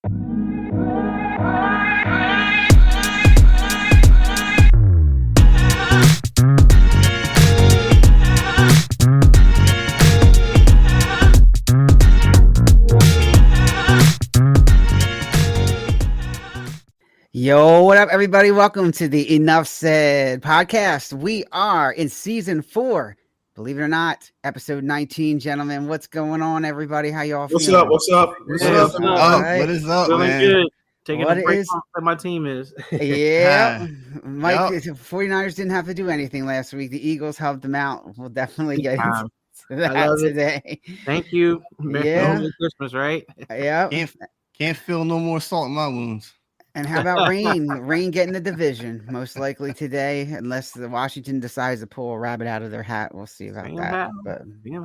Yo, what up, everybody? Welcome to the Enough Said podcast. We are in season 4, believe it or not, episode 19, gentlemen. What's going on, everybody? How y'all feeling? What's up? What is up, Feeling man? good. Taking What a break is- off where my team is. Yeah, Mike, Yep. 49ers didn't have to do anything last week. The Eagles helped them out. We'll definitely get into I that love it. today. Thank you. Yeah. Merry Christmas, right? Yeah. Can't feel no more salt in my wounds. And how about rain? Rain getting the division, most likely today, unless the Washington decides to pull a rabbit out of their hat. We'll see about that. But you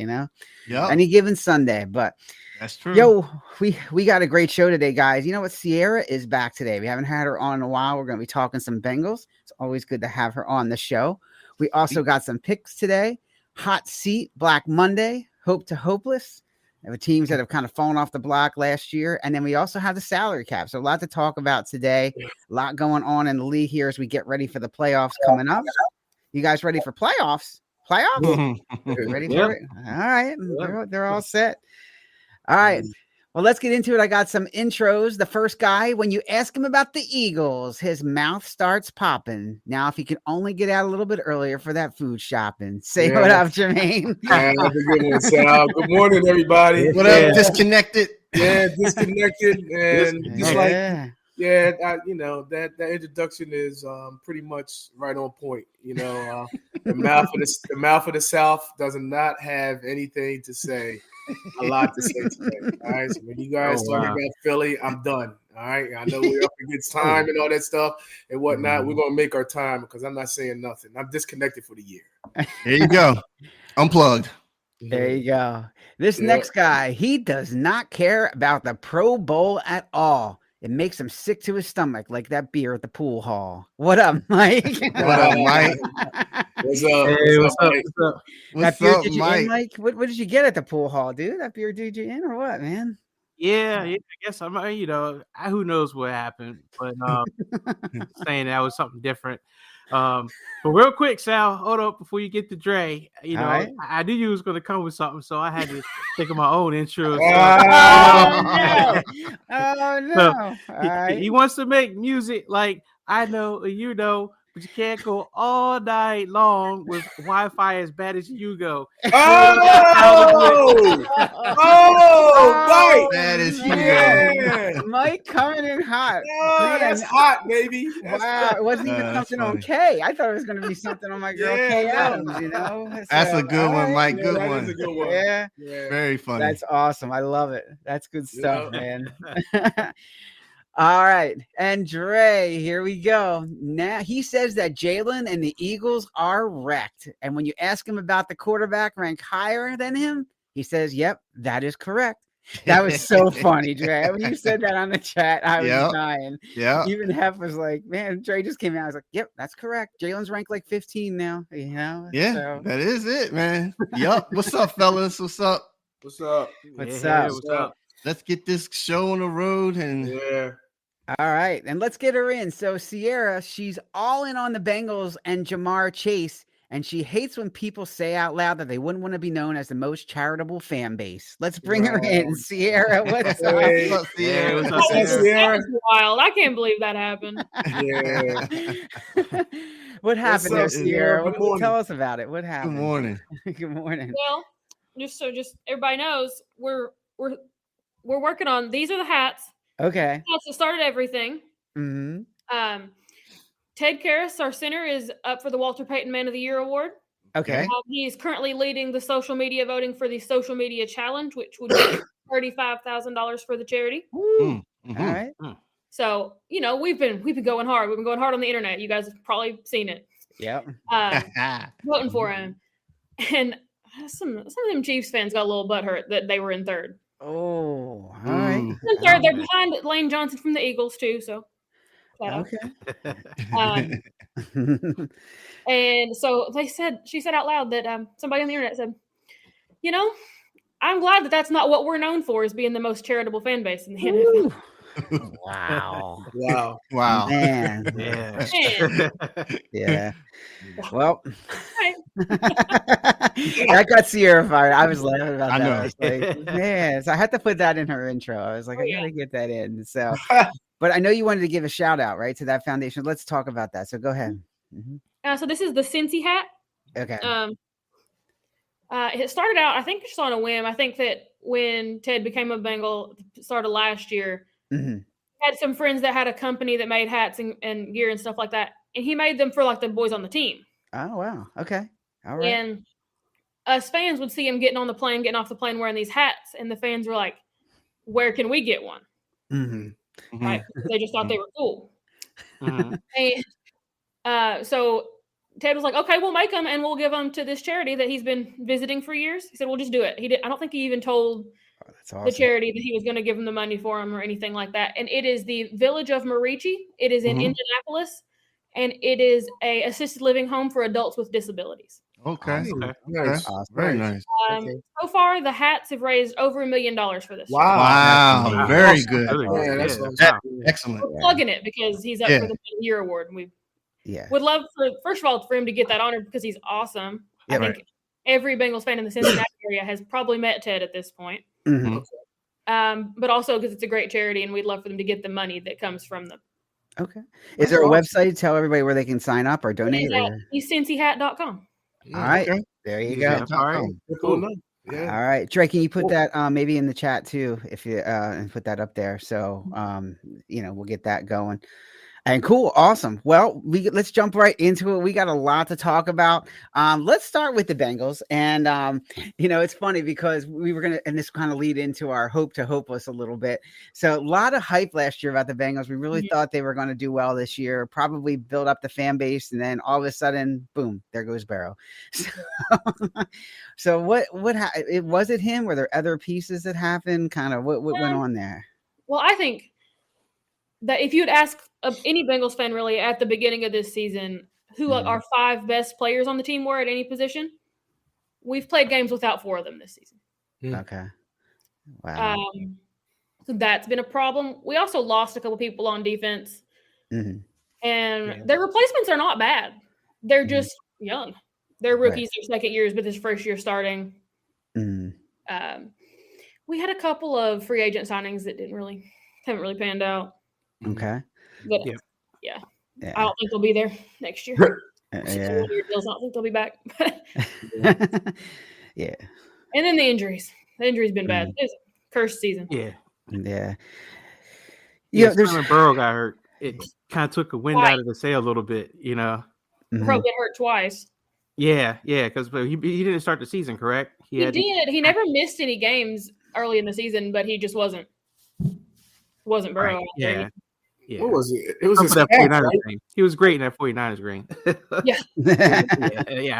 know, Yep. any given Sunday. But That's true. yo, we got a great show today, guys. You know what? Sierra is back today. We haven't had her on in a while. We're going to be talking some Bengals. It's always good to have her on the show. We also got some picks today. Hot seat, Black Monday, hope to hopeless. The teams that have kind of fallen off the block last year. And then we also have the salary cap. So a lot to talk about today. A lot going on in the league here as we get ready for the playoffs coming up. You guys ready for playoffs? Ready for it? All right. They're all set. All right. Well, let's get into it. I got some intros. The first guy, when you ask him about the Eagles, his mouth starts popping. Now, if he could only get out a little bit earlier for that food shopping. Say what up, Jermaine. That's a good one, Sal. Good morning, everybody. What up? Disconnected. Yeah, disconnected. And just like, that introduction is pretty much right on point. You know, the mouth of the South does not have anything to say. A lot to say today. All right. So when you guys talk about Philly, I'm done. All right. I know we're up against time and all that stuff and whatnot. We're gonna make our time because I'm not saying nothing. I'm disconnected for the year. There you go. Unplugged. There you go. This next guy, he does not care about the Pro Bowl at all. It makes him sick to his stomach, like that beer at the pool hall. What up, Mike? What up, Mike? What's up? Hey, what's up? What's beer up, did you Mike? in, Mike? What did you get at the pool hall, dude? That beer did you in or what, man? Yeah, I guess I'm. Who knows what happened, but saying that was something different. But real quick, Sal, hold up before you get to Dre. Right. I knew you was going to come with something, so I had to think of my own intro. Oh no! So, All right. he wants to make music like I know, you know, but you can't go all night long with Wi-Fi as bad as you go. Mike! That is you. Mike coming in hot. Oh, that's hot, baby. Wow, it wasn't even something on K. I thought it was going to be something on my girl Kay Adams, you know? That's a good one, Mike. Good that one. is a good one. Yeah. Very funny. That's awesome. I love it. That's good stuff, man. All right. And Dre, here we go. Now he says that Jalen and the Eagles are wrecked. And when you ask him about the quarterback ranked higher than him, he says, yep, that is correct. That was so funny, Dre. When you said that on the chat, I was dying. Yeah. Even Hef was like, man, Dre just came out. I was like, yep, that's correct. Jalen's ranked like 15 now, you know? Yeah, so. That is it, man. Yup. What's up, fellas? What's up? What's up? What's up? What's up? Let's get this show on the road and All right, and let's get her in. So Sierra, she's all in on the Bengals and Jamar Chase, and she hates when people say out loud that they wouldn't want to be known as the most charitable fan base. Let's bring her in. Sierra, what's up? What's up, Sierra? What's up, Sierra? That was wild. I can't believe that happened. What happened there, Sierra? Tell us about it. What Good happened? morning. Good morning. Well, just everybody knows, we're working on, these are the hats. Okay. Hats that started everything. Mm-hmm. Ted Karras, our center, is up for the Walter Payton Man of the Year award. Okay. He is currently leading the social media voting for the social media challenge, which would be $35,000 for the charity. Mm-hmm. All right. So, we've been going hard. We've been going hard on the internet. You guys have probably seen it. Yep. Voting for him. And some of them Chiefs fans got a little butthurt that they were in third. Oh, all right. In third, they're behind Lane Johnson from the Eagles too. So, okay. And so she said out loud that somebody on the internet said, I'm glad that that's not what we're known for, is being the most charitable fan base in the NFL. Wow. Wow. Man. Yeah. Yeah. Well, Right. that got Sierra fired. I was laughing about I that. know. I was like, man, so I had to put that in her intro. I was like, Oh, I yeah. gotta get that in. So, but I know you wanted to give a shout out, right, to that foundation. Let's talk about that. So go ahead. So this is the Cincy hat. Okay. It started out, I think, just on a whim. I think that when Ted became a Bengal, started last year, had some friends that had a company that made hats and gear and stuff like that, and he made them for like the boys on the team. Oh wow. Okay. All right. And us fans would see him getting off the plane wearing these hats, and the fans were like, "Where can we get one?" Right? They just thought they were cool. And so Ted was like, "Okay, we'll make them and we'll give them to this charity that he's been visiting for years." He said, "We'll just do it." I don't think he even told That's awesome. the charity that he was going to give them the money for them or anything like that. And it is the Village of Marici. It is in Indianapolis, and it is a assisted living home for adults with disabilities. Okay. Nice. Awesome. Very nice. So far, the hats have raised over $1 million for this. Wow. Very good. Yeah, that's Excellent. We're plugging it because he's up for the year award, and we would love for him to get that honor because he's awesome. I think every Bengals fan in the Cincinnati area has probably met Ted at this point. But also because it's a great charity, and we'd love for them to get the money that comes from them. Okay. Is there a website to tell everybody where they can sign up or donate? EastCincyHat.com. All right. Okay. There you go. All right. Cool. All right, Trey, can you put that maybe in the chat too, if you and put that up there? So we'll get that going. And cool, awesome. Well, let's jump right into it. We got a lot to talk about. Let's start with the Bengals, and it's funny because we were gonna, and this kind of lead into our hope to hopeless a little bit. So a lot of hype last year about the Bengals. We really thought they were going to do well this year, probably build up the fan base, and then all of a sudden, boom, there goes Burrow. So what was it him? Were there other pieces that happened? Kind of what went on there? Well, I think that if you'd ask any Bengals fan really at the beginning of this season who our 5 best players on the team were at any position, we've played games without 4 of them this season. Okay. Wow. So that's been a problem. We also lost a couple people on defense. And their replacements are not bad. They're just young. They're rookies, their second years, but this first year starting. We had a couple of free agent signings that haven't really panned out. Okay. But yeah. I don't think they'll be there next year. I don't think they'll be back. Yeah. And then the injuries. The injury's been bad. It's a cursed season. Yeah. When Burrow got hurt, it kind of took a wind out of the sail a little bit, Burrow got hurt twice. Yeah, because he didn't start the season, correct? He did. He never missed any games early in the season, but he just wasn't Burrow. Right. Yeah. What was it? It was his that calf, 49ers right? ring. He was great in that 49ers ring. Yeah,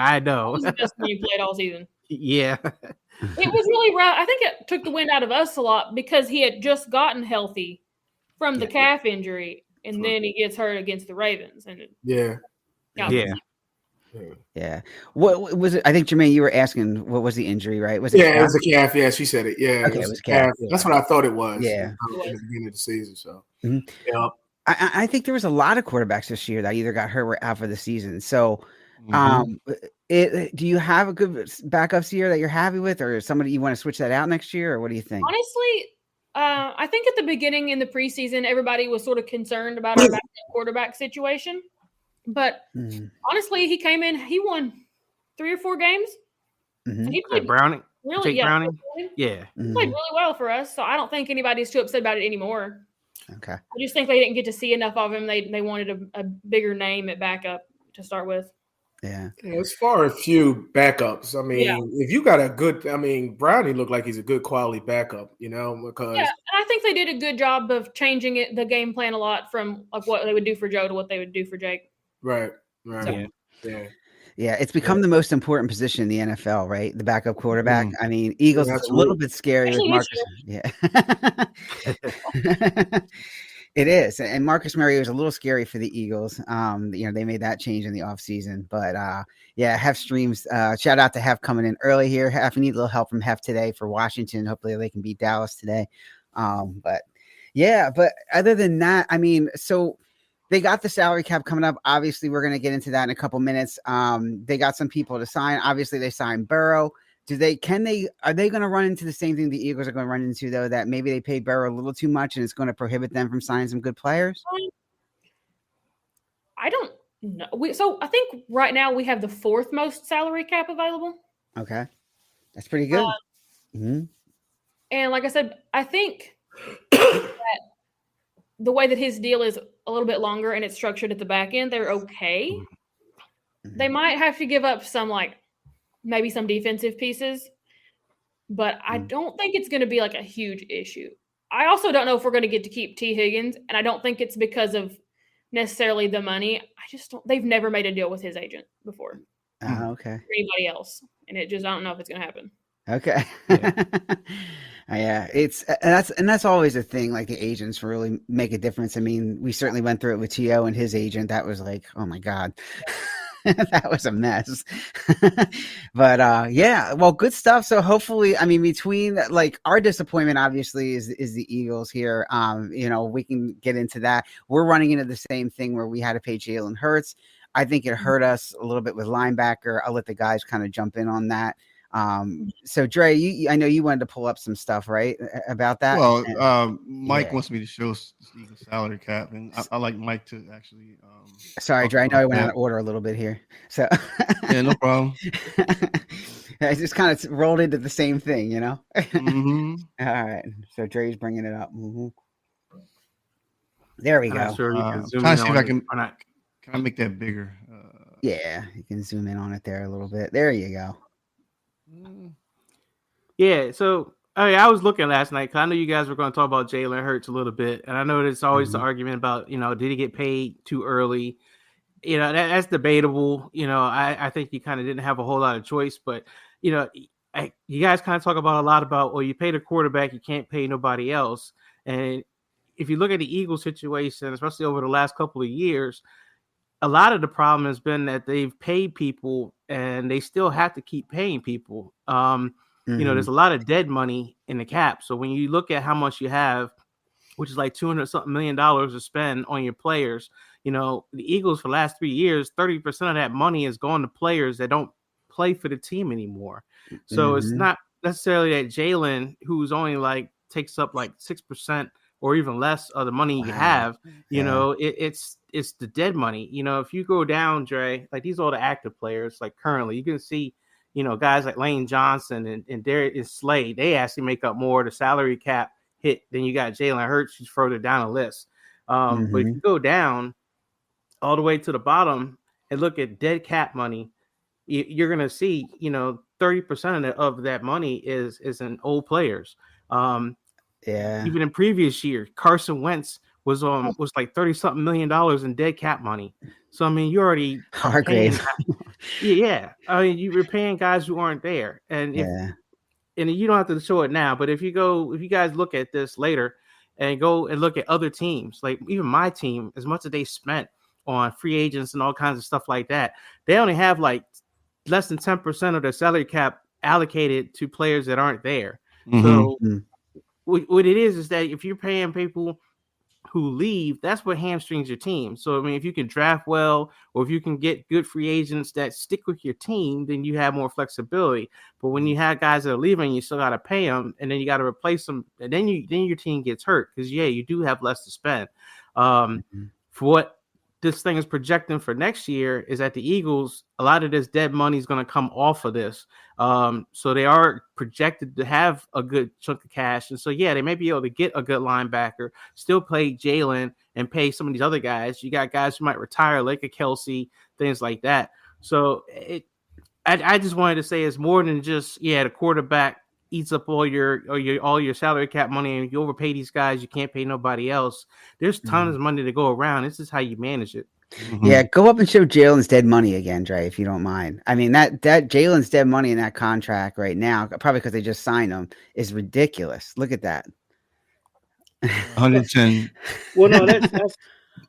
I know. He was the best one he played all season. Yeah. It was really rough. I think it took the wind out of us a lot because he had just gotten healthy from the calf injury, and then he gets hurt against the Ravens. And What was it? I think, Jermaine, you were asking what was the injury, right? Was it? It was a calf. Yeah, she said it. Yeah, okay, it was calf. That's what I thought it was. Yeah, at the beginning of the season. So, I think there was a lot of quarterbacks this year that either got hurt or out for the season. So, do you have a good backups here that you're happy with, or somebody you want to switch that out next year, or what do you think? Honestly, I think at the beginning in the preseason, everybody was sort of concerned about our backup quarterback situation. But honestly, he came in, he won 3 or 4 games. He played Browning. Really, Jake Browning. Yeah. He played really well for us. So I don't think anybody's too upset about it anymore. Okay. I just think they didn't get to see enough of him. They wanted a bigger name at backup to start with. Yeah. As far as few backups, I mean, if you got a good, Brownie looked like he's a good quality backup, because and I think they did a good job of changing the game plan a lot from like what they would do for Joe to what they would do for Jake. Right. So, yeah, it's become the most important position in the NFL, right? The backup quarterback. I mean, Eagles is a little bit scary with Marcus. Yeah. It is, and Marcus Mariota is a little scary for the Eagles. They made that change in the offseason, but Hef Streams. Shout out to Hef coming in early here. Hef, we need a little help from Hef today for Washington. Hopefully, they can beat Dallas today. But other than that, I mean, so they got the salary cap coming up. Obviously, we're going to get into that in a couple minutes. They got some people to sign. Obviously, they signed Burrow. Are they going to run into the same thing the Eagles are going to run into, though, that maybe they paid Burrow a little too much and it's going to prohibit them from signing some good players? I don't know. So I think right now we have the 4th most salary cap available. Okay. That's pretty good. And like I said, I think that the way that his deal is a little bit longer and it's structured at the back end, they're okay. Mm-hmm. They might have to give up maybe some defensive pieces, but I don't think it's going to be like a huge issue. I also don't know if we're going to get to keep T. Higgins, and I don't think it's because of necessarily the money. They've never made a deal with his agent before. Okay. Or anybody else, and I don't know if it's going to happen. Okay. Yeah. That's always a thing. Like, the agents really make a difference. I mean, we certainly went through it with T.O. and his agent. That was like, oh my God. That was a mess. But well, good stuff. So hopefully, I mean, between like our disappointment obviously is the Eagles here. We can get into that. We're running into the same thing where we had to pay Jalen Hurts. I think it hurt us a little bit with linebacker. I'll let the guys kind of jump in on that. So Dre, I know you wanted to pull up some stuff, right, about that? Well, Mike wants me to show the Eagles salary cap, and I like Mike to actually. Sorry, Dre, I know I went out of order a little bit here. So yeah, no problem. I just kind of rolled into the same thing, Mm-hmm. All right, so Dre's bringing it up. Mm-hmm. There we go. Sure, you can zoom trying to see if I can. Can I make that bigger? Yeah, you can zoom in on it there a little bit. There you go. Yeah, so I was looking last night because I know you guys were going to talk about Jalen Hurts a little bit, and I know there's always the argument about did he get paid too early? That's debatable. I think he kind of didn't have a whole lot of choice, but you guys kind of talk about a lot about you pay the quarterback, you can't pay nobody else, and if you look at the Eagles situation, especially over the last couple of years, a lot of the problem has been that they've paid people and they still have to keep paying people. There's a lot of dead money in the cap. So when you look at how much you have, which is like $200-something million to spend on your players, the Eagles for the last 3 years, 30% of that money is going to players that don't play for the team anymore. So it's not necessarily that Jalen, who's only takes up 6% or even less of the money you have, it's the dead money. If you go down, Dre, these are all the active players, currently, you can see, guys like Lane Johnson and Darius Slade, they actually make up more of the salary cap hit than you got Jalen Hurts, who's further down the list. But if you go down all the way to the bottom and look at dead cap money, you're going to see, 30% of that money is in old players. Even in previous year, Carson Wentz was like $30-something million in dead cap money. So I mean, you already Hargrave. Yeah. I mean, you were paying guys who aren't there, and and you don't have to show it now. But if you guys look at this later and go and look at other teams, like even my team, as much as they spent on free agents and all kinds of stuff like that, they only have less than 10% of their salary cap allocated to players that aren't there. So what it is that if you're paying people who leave, that's what hamstrings your team. So, I mean, if you can draft well, or if you can get good free agents that stick with your team, then you have more flexibility. But when you have guys that are leaving, you still got to pay them, and then you got to replace them, and then your team gets hurt because, you do have less to spend. For what this thing is projecting for next year is that the Eagles, a lot of this dead money is going to come off of this. So they are projected to have a good chunk of cash. And so, they may be able to get a good linebacker, still play Jalen and pay some of these other guys. You got guys who might retire, like a Kelsey, things like that. So I just wanted to say it's more than just, the quarterback eats up all your salary cap money, and you overpay these guys, you can't pay nobody else. There's tons of money to go around. This is how you manage it. Yeah, go up and show Jalen's dead money again, Dre, if you don't mind. I mean, that Jalen's dead money in that contract right now, probably because they just signed him, is ridiculous. Look at that. 110. Well, no,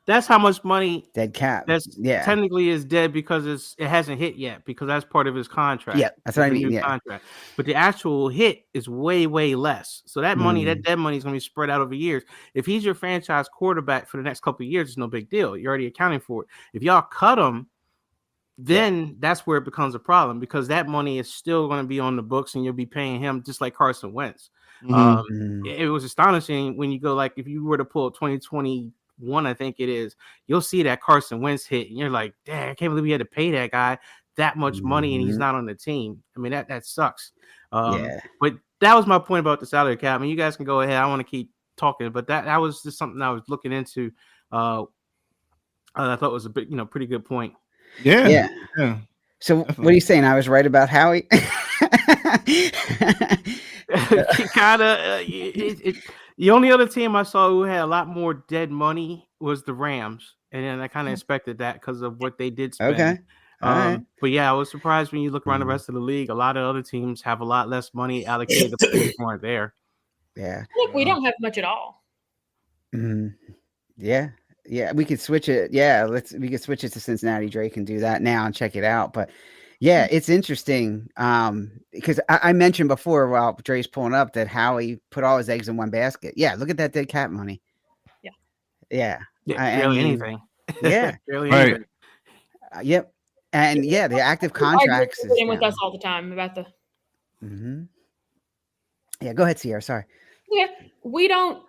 that's how much money dead cap. That's technically is dead because it hasn't hit yet because that's part of his contract. Yeah, that's what I mean. Yeah, contract. But the actual hit is way less. So that money, that dead money, is going to be spread out over years. If he's your franchise quarterback for the next couple of years, it's no big deal. You're already accounting for it. If y'all cut him, then that's where it becomes a problem because that money is still going to be on the books and you'll be paying him just like Carson Wentz. It was astonishing when you go like if you were to pull 2021, I think it is, you'll see that Carson Wentz hit and you're like, dang, I can't believe we had to pay that guy that much money and he's not on the team. I mean, that sucks. But that was my point about the salary cap. I mean, you guys can go ahead. I want to keep talking, but that was just something I was looking into. I thought was a bit, pretty good point. Yeah. So what are you saying? I was right about Howie. Kind of. The only other team I saw who had a lot more dead money was the Rams, and then I kind of expected that because of what they did spend. Okay. Right. But yeah, I was surprised when you look around the rest of the league. A lot of other teams have a lot less money allocated to players who aren't there. Yeah. Look, we don't have much at all. Yeah. Yeah, we could switch it. Yeah, we could switch it to Cincinnati. Drake can do that now and check it out. But yeah, it's interesting because I mentioned before while Dre's pulling up that Howie put all his eggs in one basket. Yeah, look at that dead cap money. Yeah. Barely anything. Yeah. Barely anything. Yep. And the active contracts is with us all the time about the. Yeah, go ahead, Sierra. Sorry. Yeah, we don't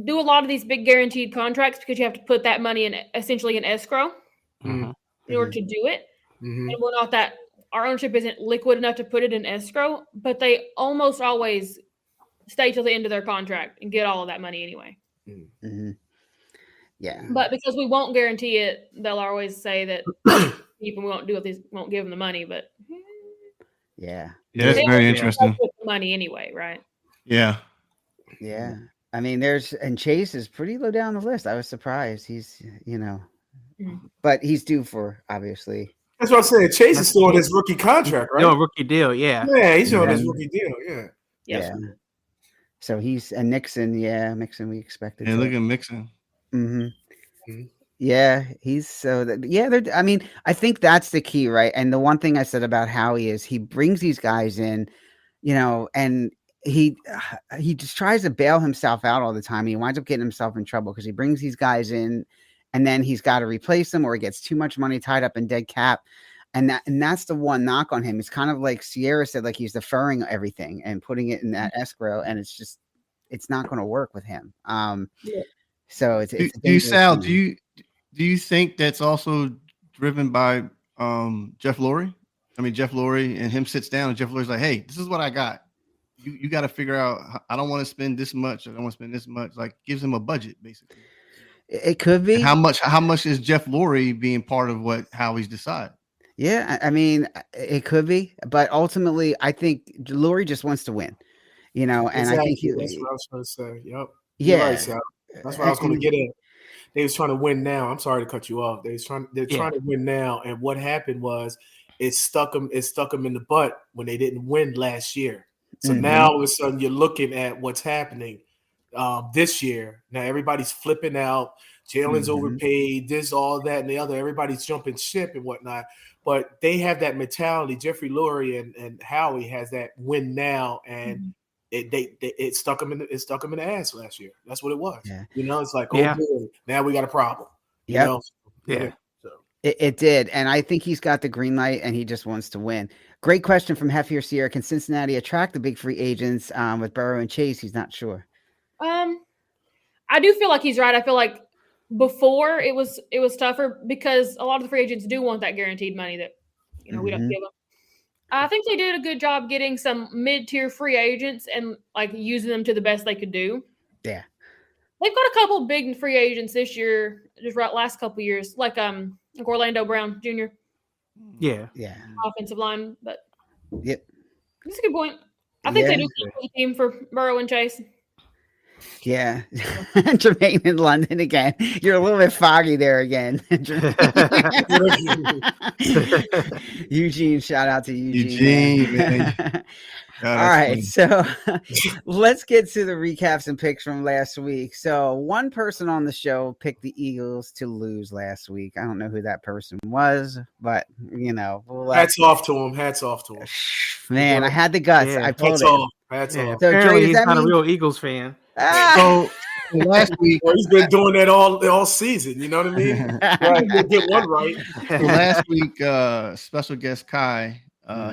do a lot of these big guaranteed contracts because you have to put that money in essentially in escrow in order to do it. And we're not that our ownership isn't liquid enough to put it in escrow, but they almost always stay till the end of their contract and get all of that money anyway. Yeah. But because we won't guarantee it, they'll always say that people won't do it, won't give them the money, but yeah, that's very interesting. Money anyway, right? Yeah. I mean, and Chase is pretty low down the list. I was surprised. He's, but he's due for obviously. That's what I'm saying. Chase is still on his rookie contract, right? No, rookie deal, yeah. Yeah, he's on his rookie deal, yeah. So he's and Mixon, we expected. Yeah, look at Mixon. Yeah, he's so that. I mean, I think that's the key, right? And the one thing I said about Howie is he brings these guys in, and he just tries to bail himself out all the time. He winds up getting himself in trouble because he brings these guys in and then he's got to replace them or he gets too much money tied up in dead cap. And that's the one knock on him. It's kind of like Sierra said, like he's deferring everything and putting it in that escrow. And it's not going to work with him. So it's do you think that's also driven by Jeff Lurie? I mean, Jeff Lurie and him sits down and Jeff Lurie's like, hey, this is what I got. You got to figure out, I don't want to spend this much. I don't want to spend this much. Like gives him a budget basically. It could be. And how much is Jeff Lurie being part of how he's decided? Yeah. I mean, it could be, but ultimately I think Lurie just wants to win, and I think that's what I was trying to say. Yep. Yeah. Right, Sal. That's what I was going to get at. They was trying to win now. I'm sorry to cut you off. They're trying to win now. And what happened was it stuck them in the butt when they didn't win last year. So now all of a sudden you're looking at what's happening this year. Now everybody's flipping out. Jalen's overpaid, this, all that, and the other. Everybody's jumping ship and whatnot. But they have that mentality. Jeffrey Lurie and Howie has that win now, and it stuck them in the ass last year. That's what it was. Yeah. It's like, boy, now we got a problem. Yeah. Yeah. So. It did. And I think he's got the green light and he just wants to win. Great question from Heffier Sierra. Can Cincinnati attract the big free agents with Burrow and Chase? He's not sure. I do feel like he's right. I feel like before it was tougher because a lot of the free agents do want that guaranteed money that we don't give them. I think they did a good job getting some mid-tier free agents and like using them to the best they could do. Yeah. They've got a couple big free agents this year, just last couple years, like Orlando Brown Jr. Yeah. Offensive line, but yep. That's a good point. I think they do keep the team for Burrow and Chase. Yeah. Jermaine in London again. You're a little bit foggy there again. Eugene, shout out to Eugene. All right, so let's get to the recaps and picks from last week. So one person on the show picked the Eagles to lose last week. I don't know who that person was, but hats off to him. Man, I had the guts. Yeah. I pulled Hats it. off. So Apparently, Dre, he's not a real Eagles fan. So last week, he's been doing that all season. You know what I mean? Right, get one right. So last week, special guest Kai,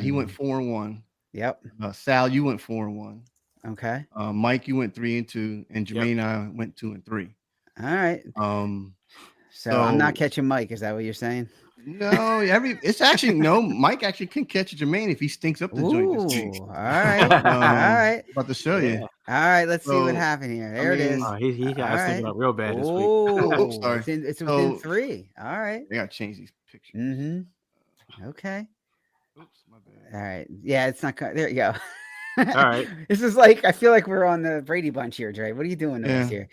he went 4-1. Yep. Sal, you went 4-1. Okay. Mike, you went 3-2, and Jermaine and I went 2-3. All right. So I'm not catching Mike. Is that what you're saying? No, it's actually no. Mike actually can catch Jermaine if he stinks up the joint this week. All right. All right. About to show you. All right. Let's see what happened here. There it is. He got us thinking about real bad this week. Oh, sorry. It's within 3. All right. I gotta change these pictures. Okay. Oops, my bad. All right. Yeah, it's not. There you go. All right. This is like, I feel like we're on the Brady Bunch here, Dre. What are you doing to us here?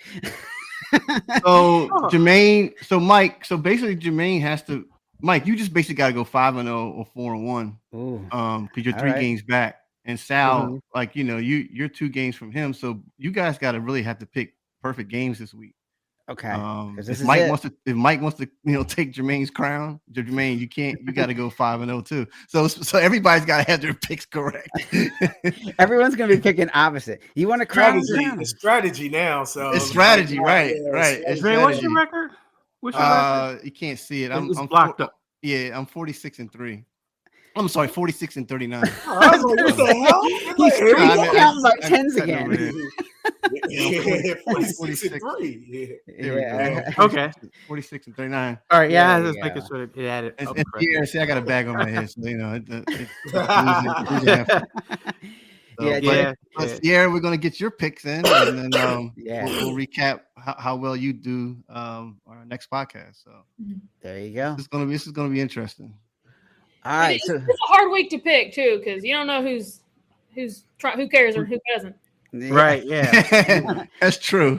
So Jermaine, Mike, basically Jermaine has to. Mike, you just basically got to go 5-0 or 4-1. Because you're 3 games back, and Sal, you're 2 games from him. So you guys got to really have to pick perfect games this week. Okay. If Mike wants to, take Jermaine's crown, Jermaine, you got to go 5-0 too. So everybody's got to have their picks correct. Everyone's gonna be picking opposite. You want to It's strategy now. So it's strategy, right? Dre, what's your record? You can't see it. I'm blocked up. Yeah, I'm 46-3. I'm sorry, 46-39. I was like, what the hell? He's counting like tens again. 46-3. Yeah. Okay. 46-39. All right. Yeah, I was just making sure it added. See, I got a bag on my head, so Sierra, we're gonna get your picks in, and then we'll recap how well you do our next podcast. So there you go. This is gonna be interesting. All right, it's a hard week to pick too, because you don't know who cares or who doesn't. Right? Yeah, that's true.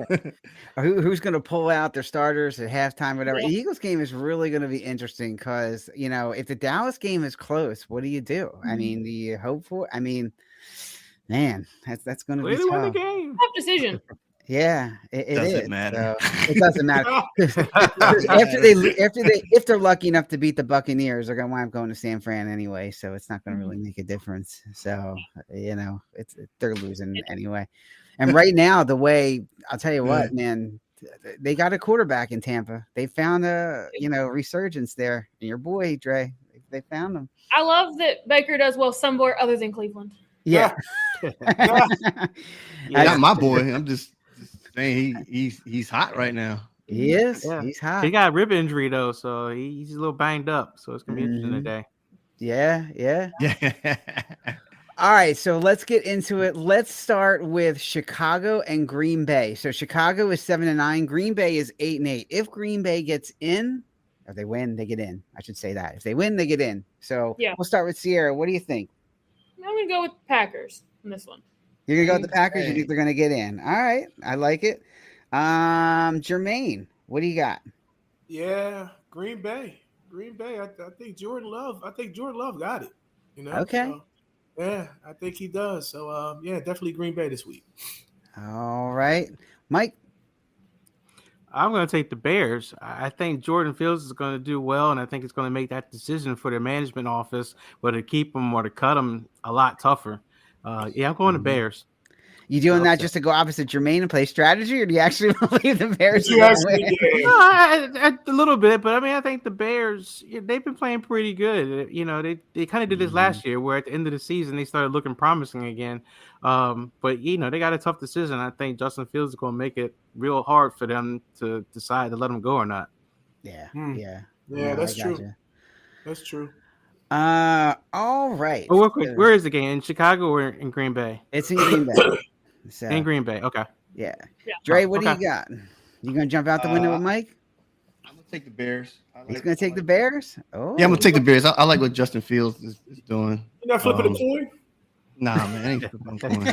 Who's going to pull out their starters at halftime, whatever. The Eagles game is really going to be interesting because if the Dallas game is close, what do you do? I mean, do you hope for? I mean, man, that's going to be tough. Win the game. Tough decision. Yeah, it doesn't matter. So it doesn't matter. If they're lucky enough to beat the Buccaneers, they're going to wind up going to San Fran anyway. So it's not going to really make a difference. So they're losing anyway. And right now, the way I'll tell you what, man, they got a quarterback in Tampa. They found a resurgence there. And your boy Dre, they found him. I love that Baker does well somewhere other than Cleveland. Yeah. Not my boy. I'm just saying he's hot right now. He is. Yeah. He's hot. He got a rib injury though, so he's a little banged up. So it's gonna be interesting today. Yeah. All right, so let's get into it. Let's start with Chicago and Green Bay. So Chicago is 7-9. Green Bay is 8-8. If Green Bay gets in, if they win, they get in. I should say that. If they win, they get in. So we'll start with Sierra. What do you think? I'm gonna go with the Packers in this one. You're gonna go with the Packers. You think they're gonna get in? All right, I like it. Jermaine, what do you got? Yeah, Green Bay. I think Jordan Love got it. Okay. So, yeah, I think he does. So definitely Green Bay this week. All right, Mike. I'm going to take the Bears. I think Jordan Fields is going to do well, and I think it's going to make that decision for the management office whether to keep him or to cut him a lot tougher. I'm going to Bears. You doing that just to go opposite Jermaine and play strategy, or do you actually believe the Bears are going to win? A little bit, but I mean, I think the Bears, they've been playing pretty good. They kind of did this last year, where at the end of the season they started looking promising again. But they got a tough decision. I think Justin Fields is going to make it real hard for them to decide to let him go or not. Yeah, that's true. That's true. All right. Well, real quick, where is the game? In Chicago or in Green Bay? It's in Green Bay. So, in Green Bay. Okay. Yeah. Dre, what do you got? You gonna jump out the window with Mike? I'm gonna take the Bears. He's gonna take the Bears. Oh, yeah, I'm gonna take the Bears. I like what Justin Fields is doing. You're not flipping a coin? Nah, man, I ain't flipping a coin.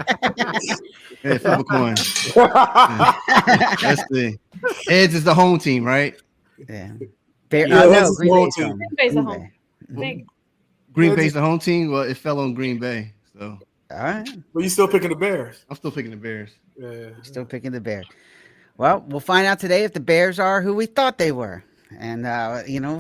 Yeah, flip a coin. Let's see. Heads is the home team, right? Yeah. No, Green Bay's the home. Green Bay's the home team. Well, it fell on Green Bay, so All right. But you still picking the Bears? I'm still picking the Bears. Yeah. Still picking the Bears. Well, we'll find out today if the Bears are who we thought they were. And,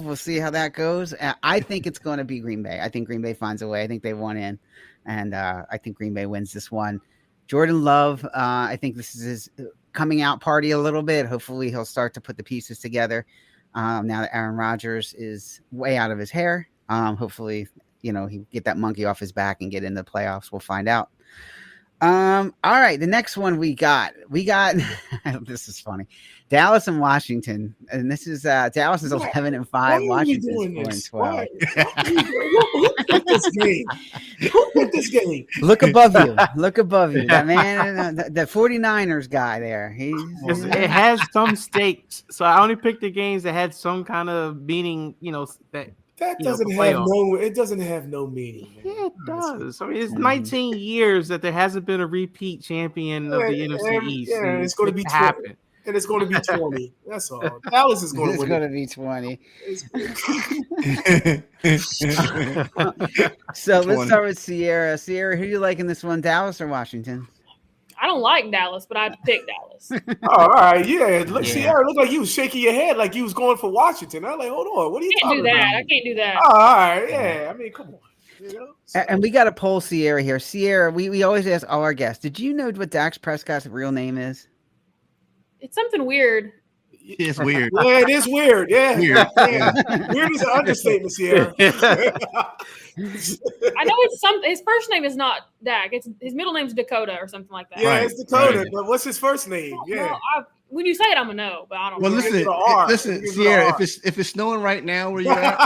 we'll see how that goes. I think it's going to be Green Bay. I think Green Bay finds a way. I think they won in. And I think Green Bay wins this one. Jordan Love, I think this is his coming out party a little bit. Hopefully he'll start to put the pieces together. Now that Aaron Rodgers is way out of his hair. Hopefully, he get that monkey off his back and get into the playoffs. We'll find out. All right, the next one we got this is funny. Dallas and Washington, and this is Dallas is 11-5. Washington is 4-12. Who picked this game? Who picked this game? Look above you. That man, the 49ers guy there. It has some stakes, so I only picked the games that had some kind of meaning. That doesn't have no meaning. Man. Yeah, it does. I mean, it's 19 years that there hasn't been a repeat champion of the NFC East. Yeah, it's going to be happen. And it's going to be 20. That's all. Dallas is going to win. It's going to be 20. So let's start with Sierra. Sierra, who do you like in this one, Dallas or Washington? I don't like Dallas, but I picked Dallas. All right, yeah. Look, Sierra looked like you was shaking your head like you was going for Washington. I'm like, hold on, what are you talking about? I can't do that. Oh, all right, yeah. I mean, come on. And we got to poll Sierra here. Sierra, we always ask all our guests, did you know what Dak Prescott's real name is? It's something weird. It's weird. Yeah, it is weird. Yeah. Weird, weird is an understatement, Sierra. I know it's something. His first name is not Dak. His middle name's Dakota or something like that. Yeah, right, it's Dakota. Right. But what's his first name? Yeah. When you say it, I'm gonna know, but I don't. Well, listen, Sierra. If it's snowing right now, where you at?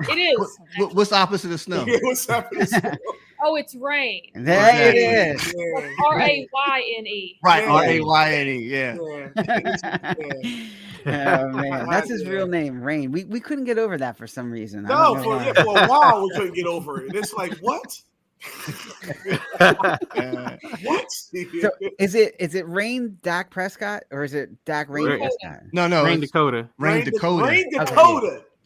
It is. What's opposite of snow? Yeah, what's opposite of snow? Oh, it's rain. There it is. Rayne. Right, Rayne. Yeah. Oh man, that's his real name, Rayne. We couldn't get over that for some reason. No, for a while we couldn't get over it. It's like what? What? So is it Rayne Dak Prescott or is it Dak Rayne Prescott? No, Rayne Dakota. Rayne Dakota.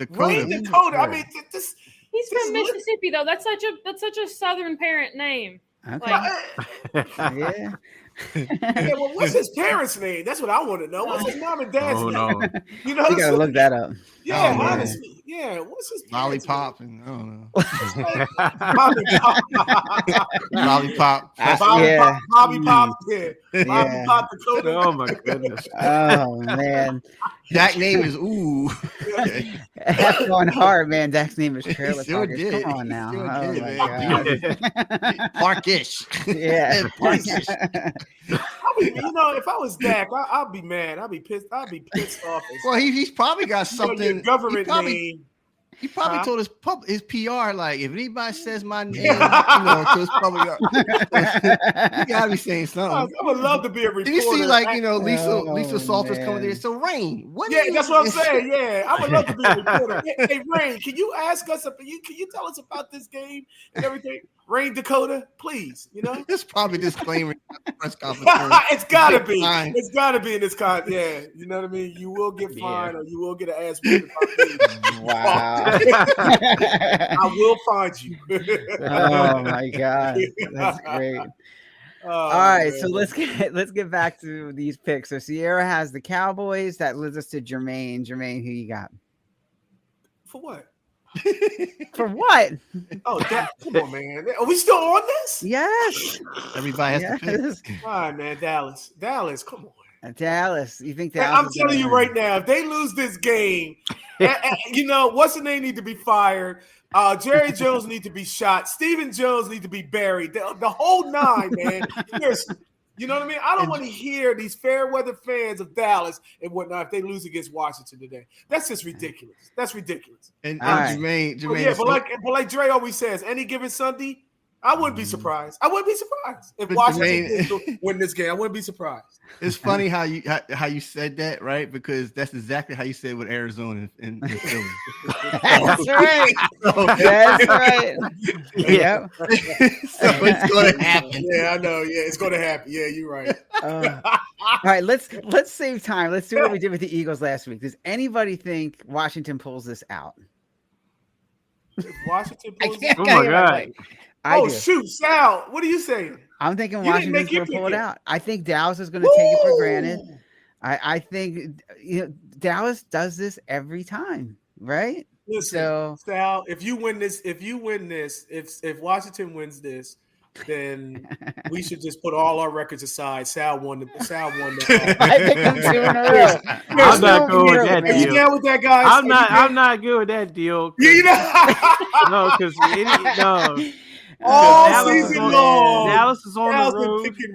I mean, this. He's from Mississippi, though. That's such a Southern parent name. Okay. Yeah. Well, what's his parents' name? That's what I want to know. What's his mom and dad's name? No. You gotta look that up. Yeah, honestly. Yeah, what's his Lollipop and I don't know. Lollipop. Bobby Pop. Bobby Pop Dakota. Oh my goodness. Oh man. That name is F on hard, man. Dak's name is Trailer sure Parkers. Did. Come on now. Sure my God. Parkish. Yeah. Parkish. I mean, if I was Dak, I'd be mad. I'd be pissed off. Well, he's probably got something. Government name. He probably told his PR, like, if anybody says my name, to his public, you gotta be saying something. I would love to be a reporter. Did you see, Lisa Salters coming there? So, Rayne, what? Yeah, that's what I'm saying. Yeah, I would love to be a reporter. Hey, Rayne, can you ask us? Can you tell us about this game and everything? Rayne Dakota, please. It's probably disclaimer press conference. It's gotta be. It's gotta be in this con. Yeah, you know what I mean. You will get fined, or you will get an ass whooping. Wow. I will find you. Oh my God, that's great. All right, man. So let's get back to these picks. So Sierra has the Cowboys. That leads us to Jermaine. Jermaine, who you got? For what? For what? Oh, come on, man. Are we still on this? Yes. Everybody has to pick. All right, man. Dallas, come on. Dallas. You think Dallas? I'm telling you right now, if they lose this game, what's the name need to be fired? Jerry Jones need to be shot. Stephen Jones need to be buried. The whole nine, man. Seriously. You know what I mean? I don't want to hear these fair weather fans of Dallas and whatnot if they lose against Washington today. That's just ridiculous. That's ridiculous. And Jermaine, but like Dre always says, any given Sunday, I wouldn't be surprised. If Washington win this game. I wouldn't be surprised. It's funny how you said that, right? Because that's exactly how you said with Arizona and Philly. That's right. That's right. Yeah. So it's going to happen. Yeah, I know. Yeah, it's going to happen. Yeah, you're right. All right, let's save time. Let's do what we did with the Eagles last week. Does anybody think Washington pulls this out? If Washington pulls it out? Oh my God. Shoot, Sal, what are you saying? I'm thinking Washington's going to pull it out. I think Dallas is going to take it for granted. I think Dallas does this every time, right? Listen, Sal, if Washington wins this, then we should just put all our records aside. Sal won the I think I'm 2 in a row. I'm not good with that deal. You down with that, guys? I'm not good with that deal. No, because all season long, Dallas is on the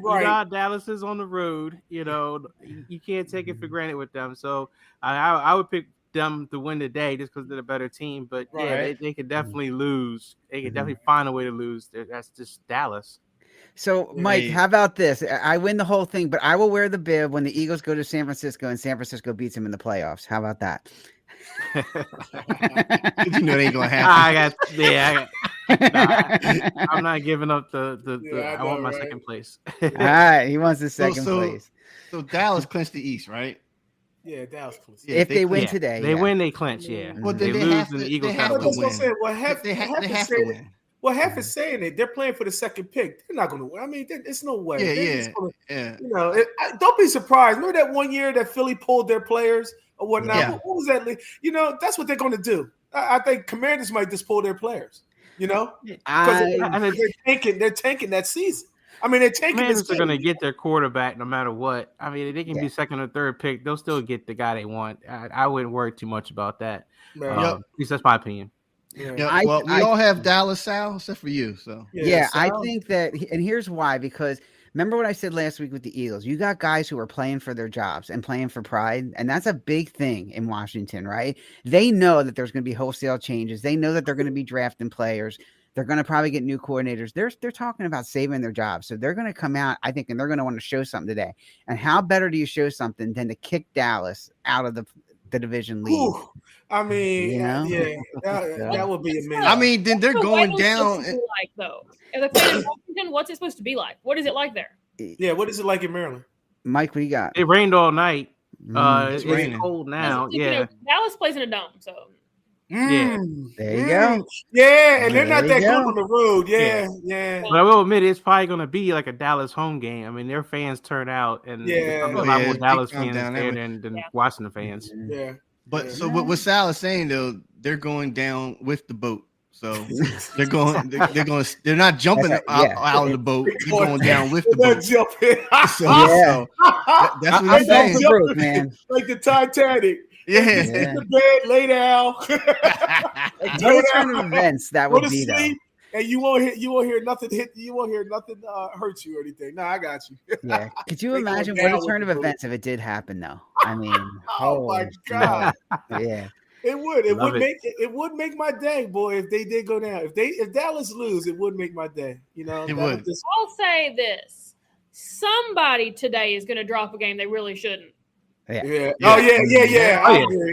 road. Dallas is on the road. You can't take it for granted with them. So I would pick them to win the day just because they're a better team. But they could definitely lose. They could definitely find a way to lose. That's just Dallas. So, Mike, how about this? I win the whole thing, but I will wear the bib when the Eagles go to San Francisco and San Francisco beats them in the playoffs. How about that? They ain't gonna happen. I'm not giving up the I want my second place. All right, he wants the second place. So Dallas clinched the East, right? Yeah, Dallas clinched. If they win today, they win, they clinch. Yeah, well, they lose, and the Eagles have to win. They have to win. Well, half is saying it. They're playing for the second pick. They're not going to win. I mean, it's no way. Don't be surprised. Remember that one year that Philly pulled their players or whatnot? Yeah. What was that? That's what they're going to do. I think Commanders might just pull their players. Because they're tanking that season. I mean, they're tanking. Commanders are going to get their quarterback no matter what. I mean, they can be second or third pick. They'll still get the guy they want. I wouldn't worry too much about that. At least that's my opinion. Yeah. Well, we all have Dallas, Sal, except for you. So I think that, and here's why. Because remember what I said last week with the Eagles? You got guys who are playing for their jobs and playing for pride, and that's a big thing in Washington, right? They know that there's going to be wholesale changes. They know that they're going to be drafting players. They're going to probably get new coordinators. They're talking about saving their jobs, so they're going to come out, I think, and they're going to want to show something today. And how better do you show something than to kick Dallas out of the division lead? Ooh, I mean, that would be amazing. I mean, then they're going down. Like though, if they play in Washington, what's it supposed to be like? What is it like there? Yeah, what is it like in Maryland? Mike, what you got? It rained all night. It's cold now. Dallas plays in a dome, so. There you go. Yeah, and they're not that good on the road. Yeah. But I will admit, it's probably going to be like a Dallas home game. I mean, their fans turn out, and a lot more Dallas fans there than Washington fans. Yeah. But so what Sal is saying though, they're going down with the boat. So they're not jumping out of the boat. They're going down with the boat. Jumping. So that's what I'm saying. Broke, man. Like the Titanic. Yeah. In the bed, lay down. What kind of events that would be though? And you won't hear nothing hit. You won't hear nothing hurt you or anything. No, I got you. Yeah. Could you imagine what a turn of events if it did happen though? I mean, oh my God. Yeah. It would. It would make my day, boy, if they did go down. If Dallas lose, it would make my day. It would. I'll say this: somebody today is going to drop a game they really shouldn't. Yeah. Oh yeah.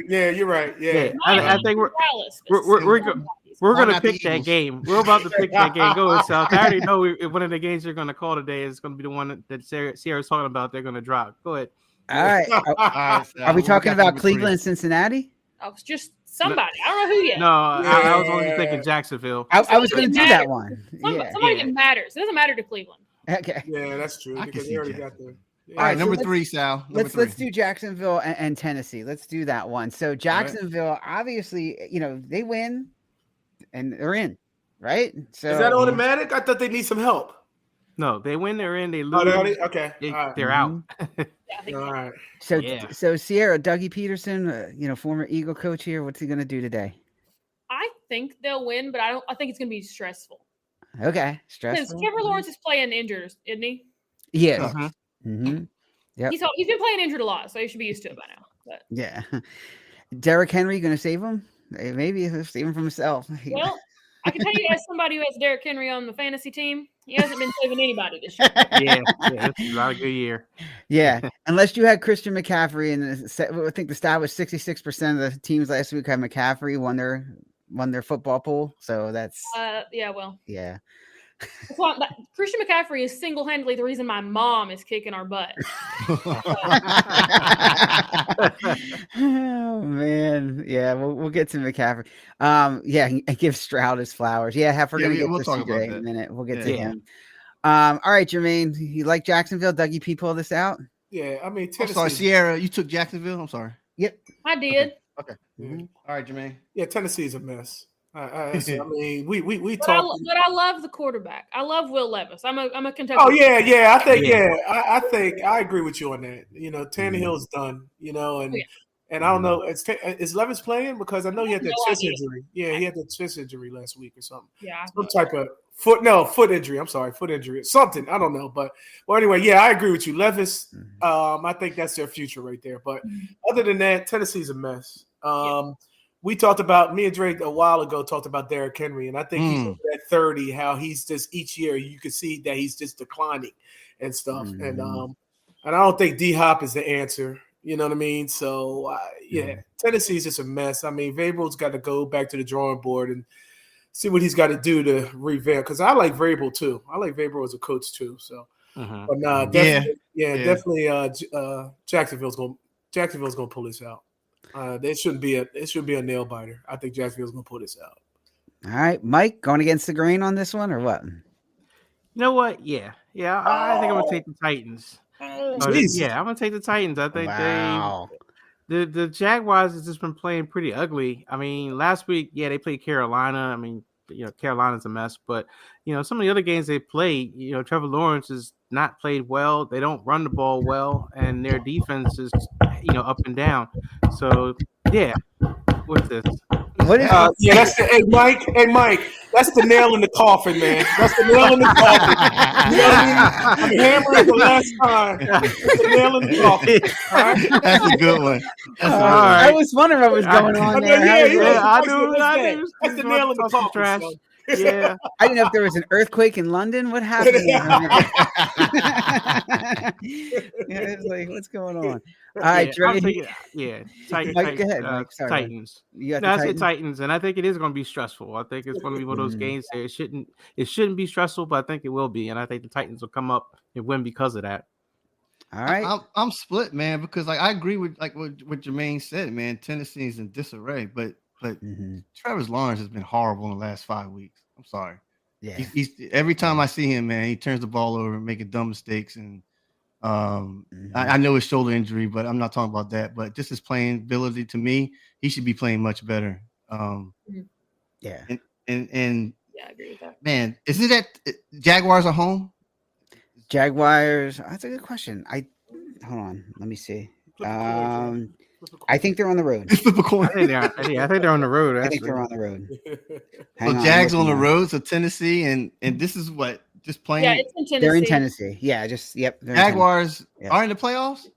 Yeah, you're right. Yeah. I think we're going to pick that game. We're about to pick that game. Go ahead, Sal. I already know one of the games they're going to call today is going to be the one that Sierra's talking about. They're going to drop. Go ahead. All right. Are we talking about Cleveland and Cincinnati? I was just somebody. I don't know who yet. No, I was only thinking Jacksonville. I was going to do that one. Somebody that matters. It doesn't matter to Cleveland. Okay. Yeah, that's true. Because they already got the. All right, number 3, Sal. Let's do Jacksonville and Tennessee. Let's do that one. So Jacksonville, obviously, they win and they're in, right? So is that automatic? I thought they need some help. No, they win, they're in. They lose. Oh, okay. They're out. All right. So Sierra, Dougie Peterson, former Eagle coach here. What's he going to do today? I think they'll win, but I think it's going to be stressful. Okay, stressful. Because Trevor Lawrence is playing injured, isn't he? Yes. Uh-huh. Mm-hmm. Yep. He's been playing injured a lot, so he should be used to it by now. But. Yeah. Derrick Henry going to save him? Maybe he'll save him from himself. Well, I can tell you as somebody who has Derrick Henry on the fantasy team, he hasn't been saving anybody this year. Yeah, it's not a good year. Yeah, unless you had Christian McCaffrey, and I think the stat was 66% of the teams last week had McCaffrey won their football pool. So that's yeah. Christian McCaffrey is single-handedly the reason my mom is kicking our butt. Oh man, yeah, we'll get to McCaffrey. Yeah, and give Stroud his flowers. Yeah, we're gonna get to CJ in a minute. We'll get to him. All right, Jermaine, you like Jacksonville? Dougie P pull this out? Yeah, I mean, I'm sorry, Sierra, you took Jacksonville. I'm sorry. Yep, I did. Okay. Mm-hmm. All right, Jermaine. Yeah, Tennessee's a mess. I mean, we but talked. But I love the quarterback. I love Will Levis. I'm a Kentucky. Oh yeah. I think I agree with you on that. You know, Tannehill's done. You know, and I don't know. Is Levis playing? Because I know he had that chest injury. Yeah, he had that chest injury last week or something. Yeah, some type of foot injury. I'm sorry, foot injury. Something. I don't know. But well, anyway, yeah, I agree with you. Levis. I think that's their future right there. But other than that, Tennessee's a mess. We talked about, me and Drake a while ago talked about Derrick Henry, and I think he's at 30, how he's just each year you can see that he's just declining and stuff. And I don't think D-Hop is the answer. You know what I mean? So, Tennessee's just a mess. I mean, Vrabel's got to go back to the drawing board and see what he's got to do to revamp. Because I like Vrabel too. I like Vrabel as a coach too. So, but definitely, Jacksonville's gonna pull this out. It shouldn't be a nail biter. I think Jacksonville's gonna pull this out. All right, Mike, going against the grain on this one or what? You know what? Yeah. I think I'm gonna take the Titans. I'm gonna take the Titans. I think the Jaguars has just been playing pretty ugly. I mean, last week, they played Carolina. I mean, Carolina's a mess, but some of the other games they played, Trevor Lawrence has not played well. They don't run the ball well, and their defense is up and down. So what's this? What is that's the hey Mike, that's the nail in the coffin, man. That's the nail in the coffin. You know what I mean? I'm hammering the last time. It's the nail in the coffin. All right? That's a good one. I was wondering what was going on there. I knew. That's the nail in the coffin. So. Yeah, I didn't know if there was an earthquake in London. What happened? It's like, what's going on? All right, Titans. Mike, go ahead, Mike. Sorry, Titans. I say Titans, and I think it is going to be stressful. I think it's going to be one of those games that it shouldn't be stressful, but I think it will be, and I think the Titans will come up and win because of that. All right, I'm split, man, because I agree with what Jermaine said, man. Tennessee's in disarray, but Trevor Lawrence has been horrible in the last 5 weeks. I'm sorry. Yeah, he's every time I see him, man, he turns the ball over, making dumb mistakes, and I know his shoulder injury, but I'm not talking about that. But just his playing ability, to me, he should be playing much better. And I agree with that. Man, is it at Jaguars are home? Jaguars. That's a good question. Hold on. Let me see. I think they're on the road. Flip a coin. I think they're on the road. I think they're on the road. So Jags on the road. So Tennessee, and this is what just playing. Yeah, it's in Tennessee. They're in Tennessee. Yeah, Jaguars are in the playoffs.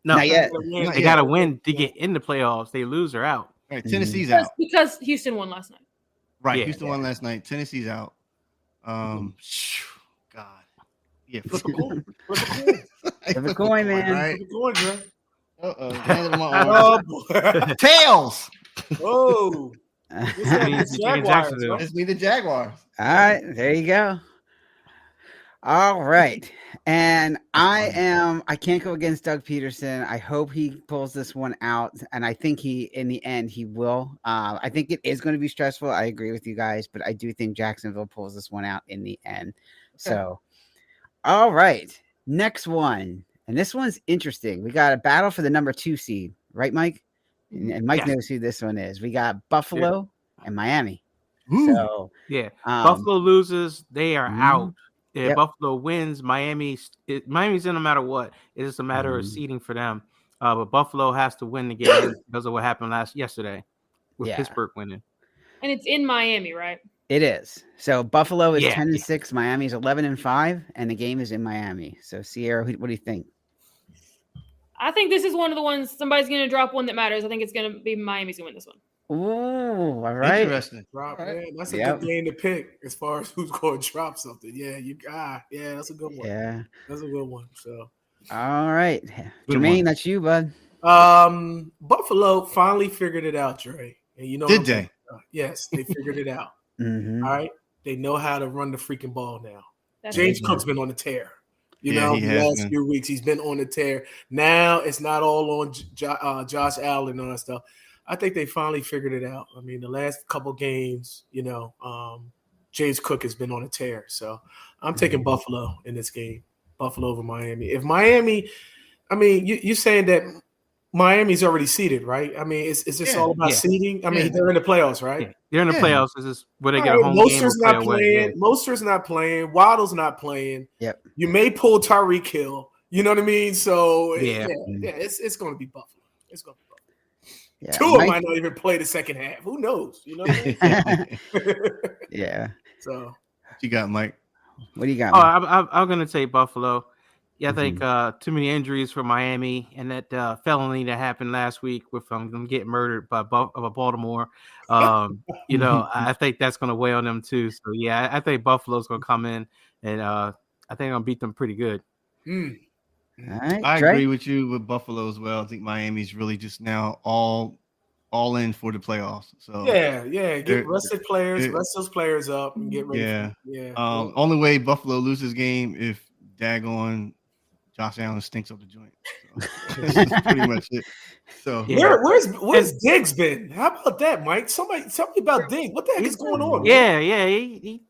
No, not yet. They got to win to get in the playoffs. They lose or out. Right, Tennessee's out because Houston won last night. Right, Houston won last night. Tennessee's out. God. Yeah, flip a coin. Flip a coin, man. Right. Flip a coin, man. Tails. Oh, Let's be the Jaguars. All right, there you go. All right, and I can't go against Doug Peterson. I hope he pulls this one out, and I think in the end he will. I think it is going to be stressful. I agree with you guys, but I do think Jacksonville pulls this one out in the end. So, all right, next one. And this one's interesting. We got a battle for the number 2 seed, right, Mike? And Mike knows who this one is. We got Buffalo and Miami. Ooh. So Buffalo loses, they are out. If Buffalo wins, Miami's in no matter what. It's just a matter of seeding for them. But Buffalo has to win the game because of what happened yesterday with Pittsburgh winning. And it's in Miami, right? It is. So Buffalo is 10-6, Miami's 11-5, and the game is in Miami. So Sierra, what do you think? I think this is one of the ones somebody's going to drop one that matters. I think it's going to be Miami's going to win this one. Ooh, all right. Interesting. That's a good game to pick as far as who's going to drop something. Yeah, that's a good one. Yeah, that's a good one. So, all right, Jermaine, that's you, bud. Buffalo finally figured it out, Dre. And did they? Yes, they figured it out. Mm-hmm. All right. They know how to run the freaking ball now. That's James Cook's been on the tear. The last few weeks he's been on the tear. Now it's not all on Josh Allen and all that stuff. I think they finally figured it out. I mean, the last couple games, James Cook has been on a tear. So I'm taking Buffalo in this game. Buffalo over Miami. If Miami, I mean, you're saying that Miami's already seeded, right? I mean, is this all about seeding? I mean, they're in the playoffs, right? Yeah. They're in the playoffs. This is where they get a home game. Not playing. Mostert's not playing. Waddle's not playing. Yep. You may pull Tyreek Hill. You know what I mean? So it's going to be Buffalo. It's going to be Buffalo. Yeah, Tua might not even play the second half. Who knows? You know what I mean? Yeah. So what you got, Mike? What do you got? I'm going to take Buffalo. Yeah, I think too many injuries for Miami and that felony that happened last week with them getting murdered by Baltimore. I think that's going to weigh on them too. So, yeah, I think Buffalo's going to come in and I think they're going to beat them pretty good. Right, I agree with you with Buffalo as well. I think Miami's really just now all in for the playoffs. So get rest those players up and get ready. Only way Buffalo loses game if daggone Josh Allen stinks up the joint. So that's pretty much it. So where's Diggs been? How about that, Mike? Somebody tell me about Diggs. What the heck is going on?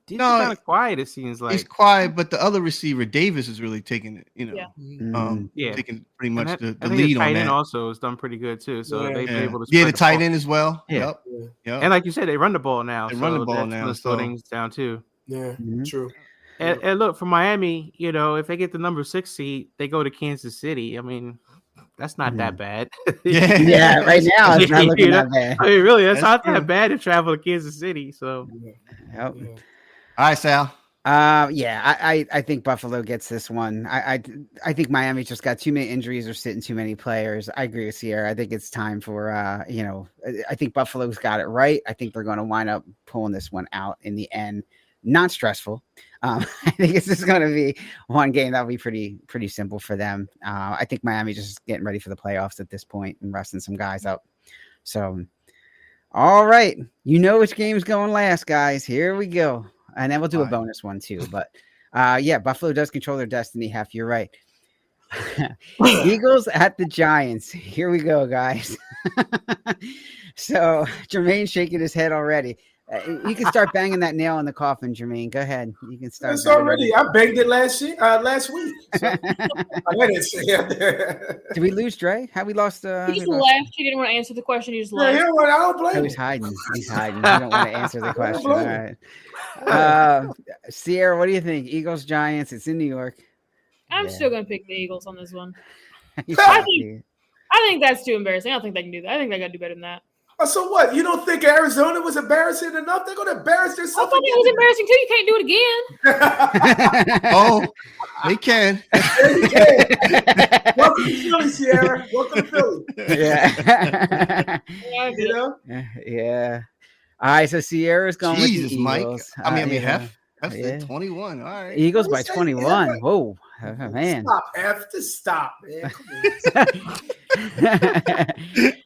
He's kind of quiet. It seems like he's quiet, but the other receiver, Davis, is really taking it. Taking pretty much the lead on that. Also has done pretty good too. So they've been able to the tight end as well. Yeah. Yep. And like you said, they run the ball now. They run the ball now. Slow things down too. Yeah, true. And look, for Miami, if they get the number 6 seed, they go to Kansas City. I mean, that's not that bad. Right now it's not looking that bad. I mean, really, that's not that bad to travel to Kansas City. So, All right, Sal. I think Buffalo gets this one. I think Miami just got too many injuries or sitting too many players. I agree with Sierra. I think it's time for I think Buffalo's got it right. I think they're going to wind up pulling this one out in the end. Not stressful. I think it's just going to be one game that'll be pretty simple for them. I think Miami just getting ready for the playoffs at this point and resting some guys up. So, all right, which game's going last, guys. Here we go, and then we'll do a bonus one too. But Buffalo does control their destiny. Half, you're right. Eagles at the Giants. Here we go, guys. So Jermaine's shaking his head already. You can start banging that nail in the coffin, Jermaine. Go ahead. You can start. It's already. I banged it last week. So. I let it sit there. Did we lose Dre? How we lost? He just left. He didn't want to answer the question. He just left. I don't blame him. He's hiding. He don't want to answer the question. All right. Sierra, what do you think? Eagles, Giants. It's in New York. I'm still going to pick the Eagles on this one. I think that's too embarrassing. I don't think they can do that. I think they got to do better than that. So what? You don't think Arizona was embarrassing enough? They're going to embarrass themselves. I thought it was embarrassing too. You can't do it again. Oh, they can. Welcome to Philly, Sierra. Welcome to Philly. Yeah. All right. So Sierra's going with the Eagles. Mike. I mean, Hef. That's 21. All right. Eagles by 21. Whoa. Man. Stop, F. Just stop, man.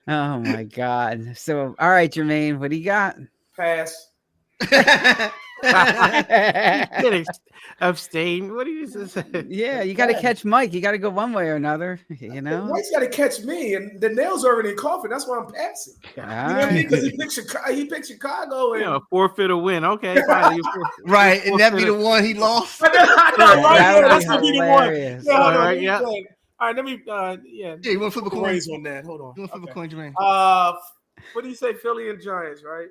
Oh, my God. So, all right, Jermaine, what do you got? Pass. Abstain. What do you say? Yeah, you got to catch Mike. You got to go one way or another. Mike's got to catch me, and the nail's already in coffin. That's why I'm passing. You know what I mean? Because he picked Chicago. And forfeit a win. Okay, fine. Right, and that be the one he lost. That's gonna be the one. All right, yeah. All right, let me. You want to flip a coin? On that. Hold on. You want to flip a coin, Jermaine? What do you say? Philly and Giants, right?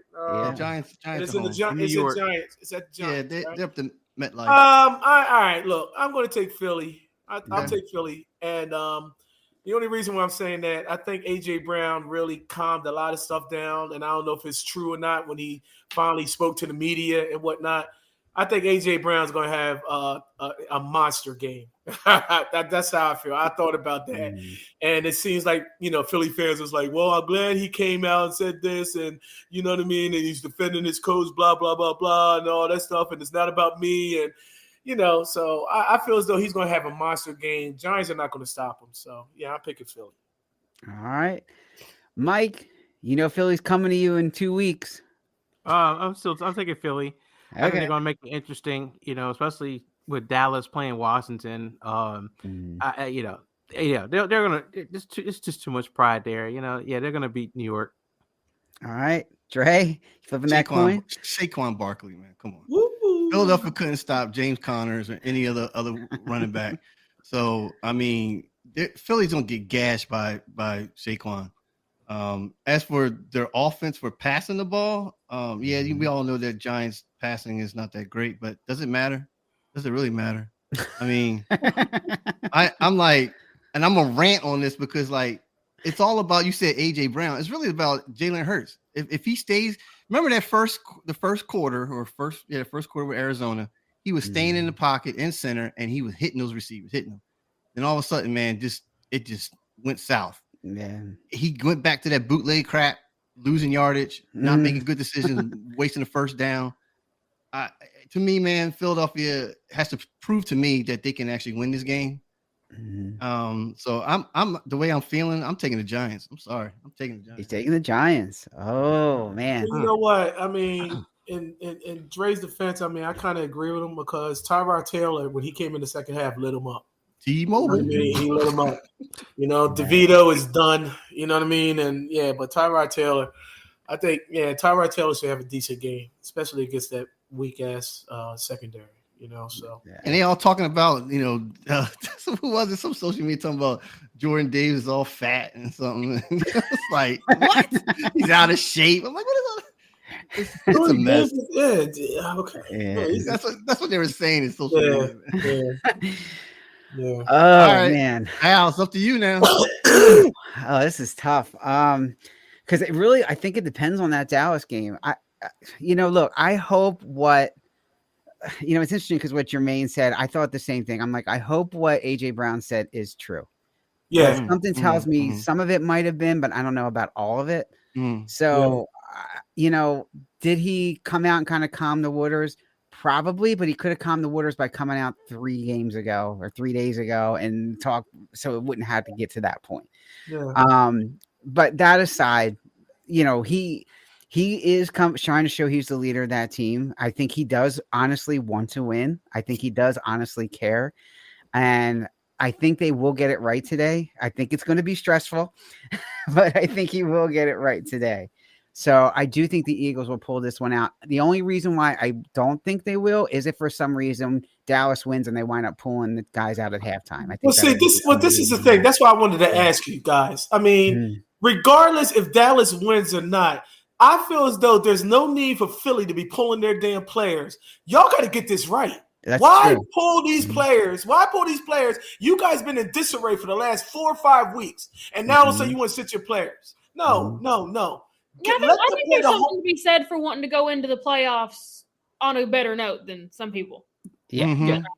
Giants. It's in the Giants. It's at the Giants. Yeah, they're up to MetLife. All right. Look, I'm going to take Philly. I'll take Philly, and the only reason why I'm saying that, I think AJ Brown really calmed a lot of stuff down, and I don't know if it's true or not when he finally spoke to the media and whatnot. I think AJ Brown's going to have a monster game. That's how I feel. I thought about that. And it seems like, Philly fans was like, well, I'm glad he came out and said this, and you know what I mean? And he's defending his coach, blah, blah, blah, blah, and all that stuff. And it's not about me. And, so I feel as though he's going to have a monster game. Giants are not going to stop him. So, yeah, I'm picking Philly. All right. Mike, Philly's coming to you in 2 weeks. I'm taking Philly. I think they're going to make it interesting, especially with Dallas playing Washington. They're going to. It's just too much pride there. They're going to beat New York. All right, Dre, flipping that coin. Saquon Barkley, man, come on. Woo-hoo. Philadelphia couldn't stop James Connors or any other running back. So I mean, Philly's gonna get gashed by Saquon. As for their offense for passing the ball, we all know that Giants passing is not that great, but does it matter? Does it really matter? I mean, I'm like, and I'm gonna rant on this because like it's all about, you said AJ Brown. It's really about Jalen Hurts. If he stays, remember that first quarter with Arizona, he was staying in the pocket in center and he was hitting those receivers, hitting them. Then all of a sudden, man, it just went south. Yeah. He went back to that bootleg crap, losing yardage, not making good decisions, wasting the first down. To me, man, Philadelphia has to prove to me that they can actually win this game. So I'm the way I'm feeling, I'm taking the Giants. I'm sorry. I'm taking the Giants. He's taking the Giants. Oh man. You know what? I mean, in Dre's defense, I mean, I kind of agree with him because Tyrod Taylor, when he came in the second half, lit him up. T-Mobile. I mean, he lit him up. DeVito is done. You know what I mean? And but Tyrod Taylor, I think, Tyrod Taylor should have a decent game, especially against that weak ass secondary. So and they all talking about, who was it? Some social media talking about Jordan Davis is all fat and something. It's like, what? He's out of shape. I'm like, what is all? It's a mess. Okay. Yeah. That's what they were saying in social media. Oh man, Al, it's up to you now. Oh, this is tough. Because I think it depends on that Dallas game. Look, I hope what. It's interesting because what Jermaine said, I thought the same thing. I'm like, I hope what AJ Brown said is true. Yeah. Something tells me some of it might have been, but I don't know about all of it. So, did he come out and kind of calm the waters? Probably, but he could have calmed the waters by coming out 3 games ago or 3 days ago and talk so it wouldn't have to get to that point. Yeah. But that aside, he is trying to show he's the leader of that team. I think he does honestly want to win. I think he does honestly care. And I think they will get it right today. I think it's going to be stressful, but I think he will get it right today. So I do think the Eagles will pull this one out. The only reason why I don't think they will is if for some reason Dallas wins and they wind up pulling the guys out at halftime. I think this is the thing. That's why I wanted to ask you guys. I mean, regardless if Dallas wins or not, I feel as though there's no need for Philly to be pulling their damn players. Y'all got to get this right. Why pull these players? Why pull these players? You guys been in disarray for the last 4 or 5 weeks, and now all of a sudden you want to sit your players. No. Yeah, I think there's something to be said for wanting to go into the playoffs on a better note than some people. Yeah.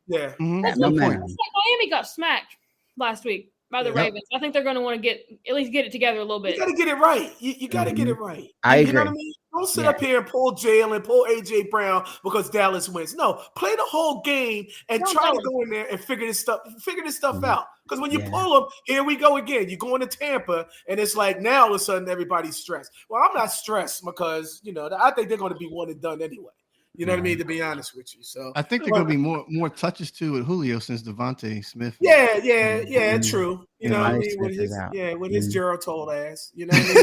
That's No point. It's like Miami got smacked last week by the Ravens. I think they're going to want to at least get it together a little bit. You got to get it right. You got to get it right. I agree. You know what I mean? Don't sit up here and pull Jalen, pull AJ Brown because Dallas wins. No, play the whole game and try to go in there and figure this stuff out. Because when you pull them, here we go again. You go into Tampa, and it's like now all of a sudden everybody's stressed. Well, I'm not stressed because I think they're going to be one and done anyway. You know what I mean? To be honest with you, so I think they're going to be more touches too with Julio since Devontae Smith. Yeah, true. You know what I mean? With his Geritol ass. You know what I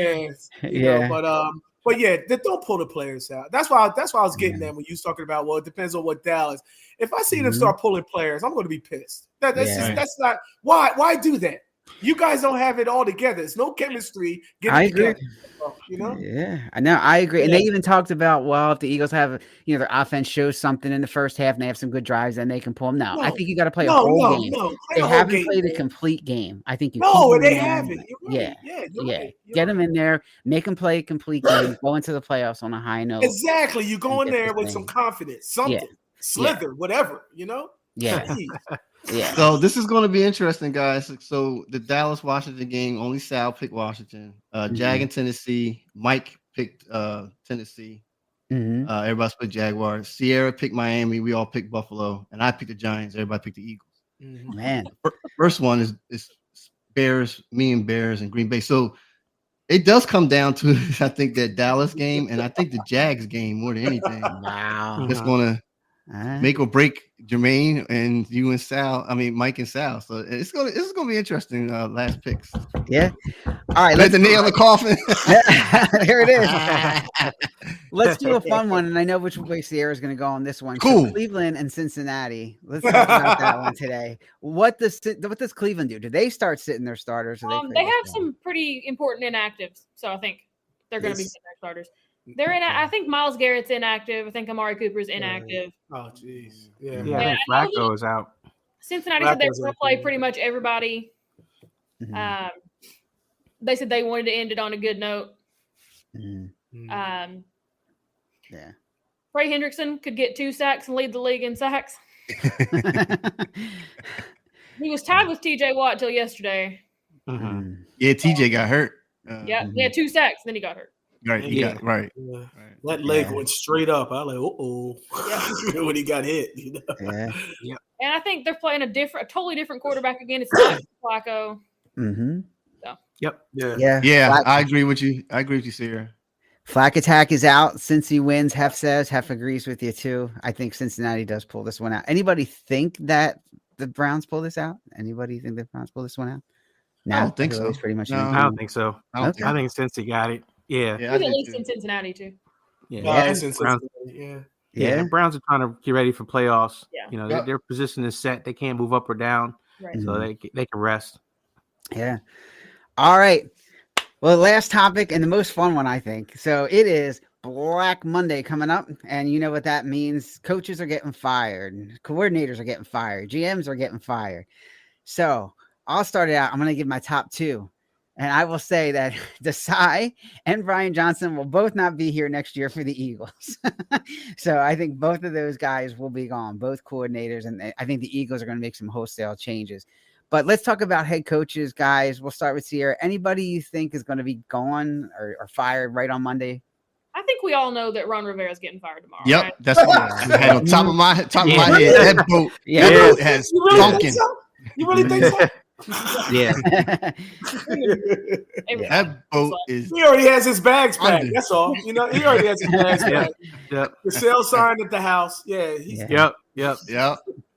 mean? But don't pull the players out. That's why I was getting at when you was talking about. Well, it depends on what Dallas. If I see them start pulling players, I'm going to be pissed. That's not why. Why do that? You guys don't have it all together. It's no chemistry. I agree. Yeah, I know. I agree. And they even talked about, if the Eagles have, their offense shows something in the first half and they have some good drives, then they can pull them. No, I think you got to play a whole game. They haven't played a complete game. I think you. They haven't. Right. Yeah. Get them in there, make them play a complete game, go into the playoffs on a high note. Exactly. You go in there with some confidence, something, slither, whatever. Yeah. Yeah. So this is going to be interesting, guys. So the Dallas-Washington game, only Sal picked Washington. Jag and Tennessee. Mike picked Tennessee. Everybody picked Jaguars. Sierra picked Miami. We all picked Buffalo. And I picked the Giants. Everybody picked the Eagles. Man. First one is Bears, me and Bears and Green Bay. So It does come down to, I think, that Dallas game, and I think the Jags game more than anything. Wow. It's going to make or break Jermaine and you and Sal. I mean, Mike and Sal. So this is going to be interesting. Last picks. Yeah. All right. Let's the nail in the coffin. Here it is. Let's do a fun one, and I know which way Sierra's going to go on this one. Cool. So Cleveland and Cincinnati. Let's talk about that one today. What does Cleveland do? Do they start sitting their starters? Or they have some pretty important inactives, so I think they're going to be sitting their starters. They're in. I think Myles Garrett's inactive. I think Amari Cooper's inactive. Oh, jeez. Yeah. I think Flacco is out. Cincinnati said they were going to play pretty much everybody. Mhm. They said they wanted to end it on a good note. Mhm. Yeah. Trey Hendrickson could get 2 sacks and lead the league in sacks. He was tied with TJ Watt till yesterday. Yeah, TJ got hurt. He had 2 sacks, then he got hurt. Right, Yeah. That leg went straight up. I was like, when he got hit. You know? Yeah. And I think they're playing a totally different quarterback again. It's not Flacco. Mm-hmm. So. Yeah. I agree with you. Sarah. Flack attack is out. Since he wins, Hef says. Hef agrees with you too. I think Cincinnati does pull this one out. Anybody think that the Browns pull this out? Anybody think the Browns pull this one out? No, I don't think so. Pretty much. No, I don't think so. I think Cincy got it. Yeah. At least in Cincinnati too. The Browns are trying to get ready for playoffs. Yeah. You know, their position is set. They can't move up or down. Right. So they can rest. Yeah. All right. Well, last topic and the most fun one, I think. So it is Black Monday coming up, and you know what that means. Coaches are getting fired. Coordinators are getting fired. GMs are getting fired. So I'll start it out. I'm going to give my top 2. And I will say that Desai and Brian Johnson will both not be here next year for the Eagles. So I think both of those guys will be gone, both coordinators. And I think the Eagles are going to make some wholesale changes. But let's talk about head coaches, guys. We'll start with Sierra. Anybody you think is going to be gone or fired right on Monday? I think we all know that Ron Rivera's getting fired tomorrow. Yep, right? that's on top of my head. That boat has sunken. You really think so? Yeah. That boat is. He already has his bags packed. That's all. You know, he already has his bags packed. Yep. The sale sign at the house. Yep.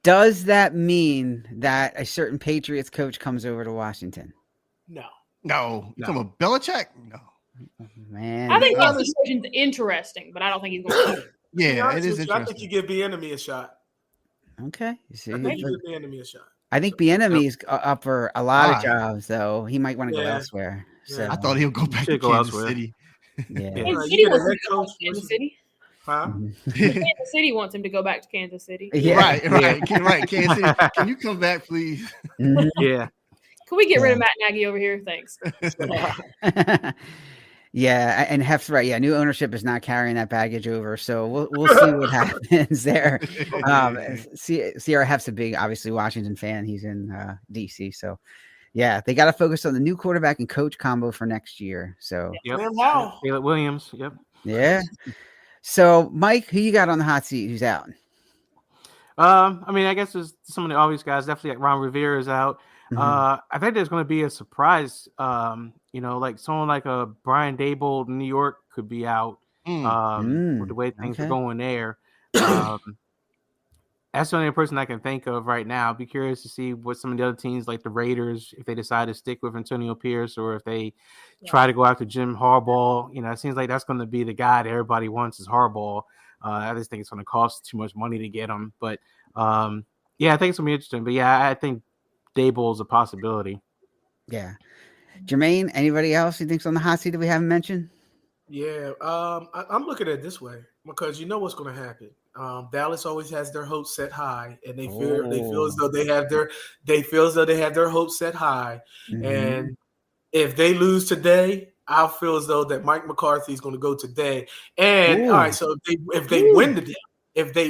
Does that mean that a certain Patriots coach comes over to Washington? No. You talking about Belichick? No. Man. I think that decision's interesting, but I don't think he's going to. Yeah, it is interesting. I think you give the enemy a shot. Okay. You see, I think you give the enemy a shot. I think Bieniemy's up for a lot of jobs, though. He might want to go elsewhere. So I thought he would go back to Kansas City. Yeah. Kansas City wants him to go back to Kansas City. Huh? Kansas City wants him to go back to Kansas City. Yeah. Right. Kansas City. Can you come back, please? Yeah. Can we get rid of Matt Nagy over here? Thanks. Yeah, and Hef's right. Yeah, new ownership is not carrying that baggage over, so we'll see what happens there. Sierra Hef's a big, obviously, Washington fan. He's in DC, so yeah, they got to focus on the new quarterback and coach combo for next year. So Caleb Williams. Yep. Yeah. So Mike, who you got on the hot seat? Who's out? I mean, I guess there's some of the obvious guys. Definitely, like Ron Rivera is out. I think there's going to be a surprise. You know, like someone like a Brian Daboll in New York could be out with the way things are going there. That's the only person I can think of right now. I'd be curious to see what some of the other teams, like the Raiders, if they decide to stick with Antonio Pierce or if they try to go after Jim Harbaugh. You know, it seems like that's going to be the guy that everybody wants is Harbaugh. I just think it's going to cost too much money to get him. But, I think it's going to be interesting. But, I think Daboll is a possibility. Yeah. Jermaine, anybody else you think's on the hot seat that we haven't mentioned? Yeah, I'm looking at it this way because you know what's going to happen. Dallas always has their hopes set high, and they feel as though they have their hopes set high. And if they lose today, I feel as though that Mike McCarthy is going to go today. And all right, so if they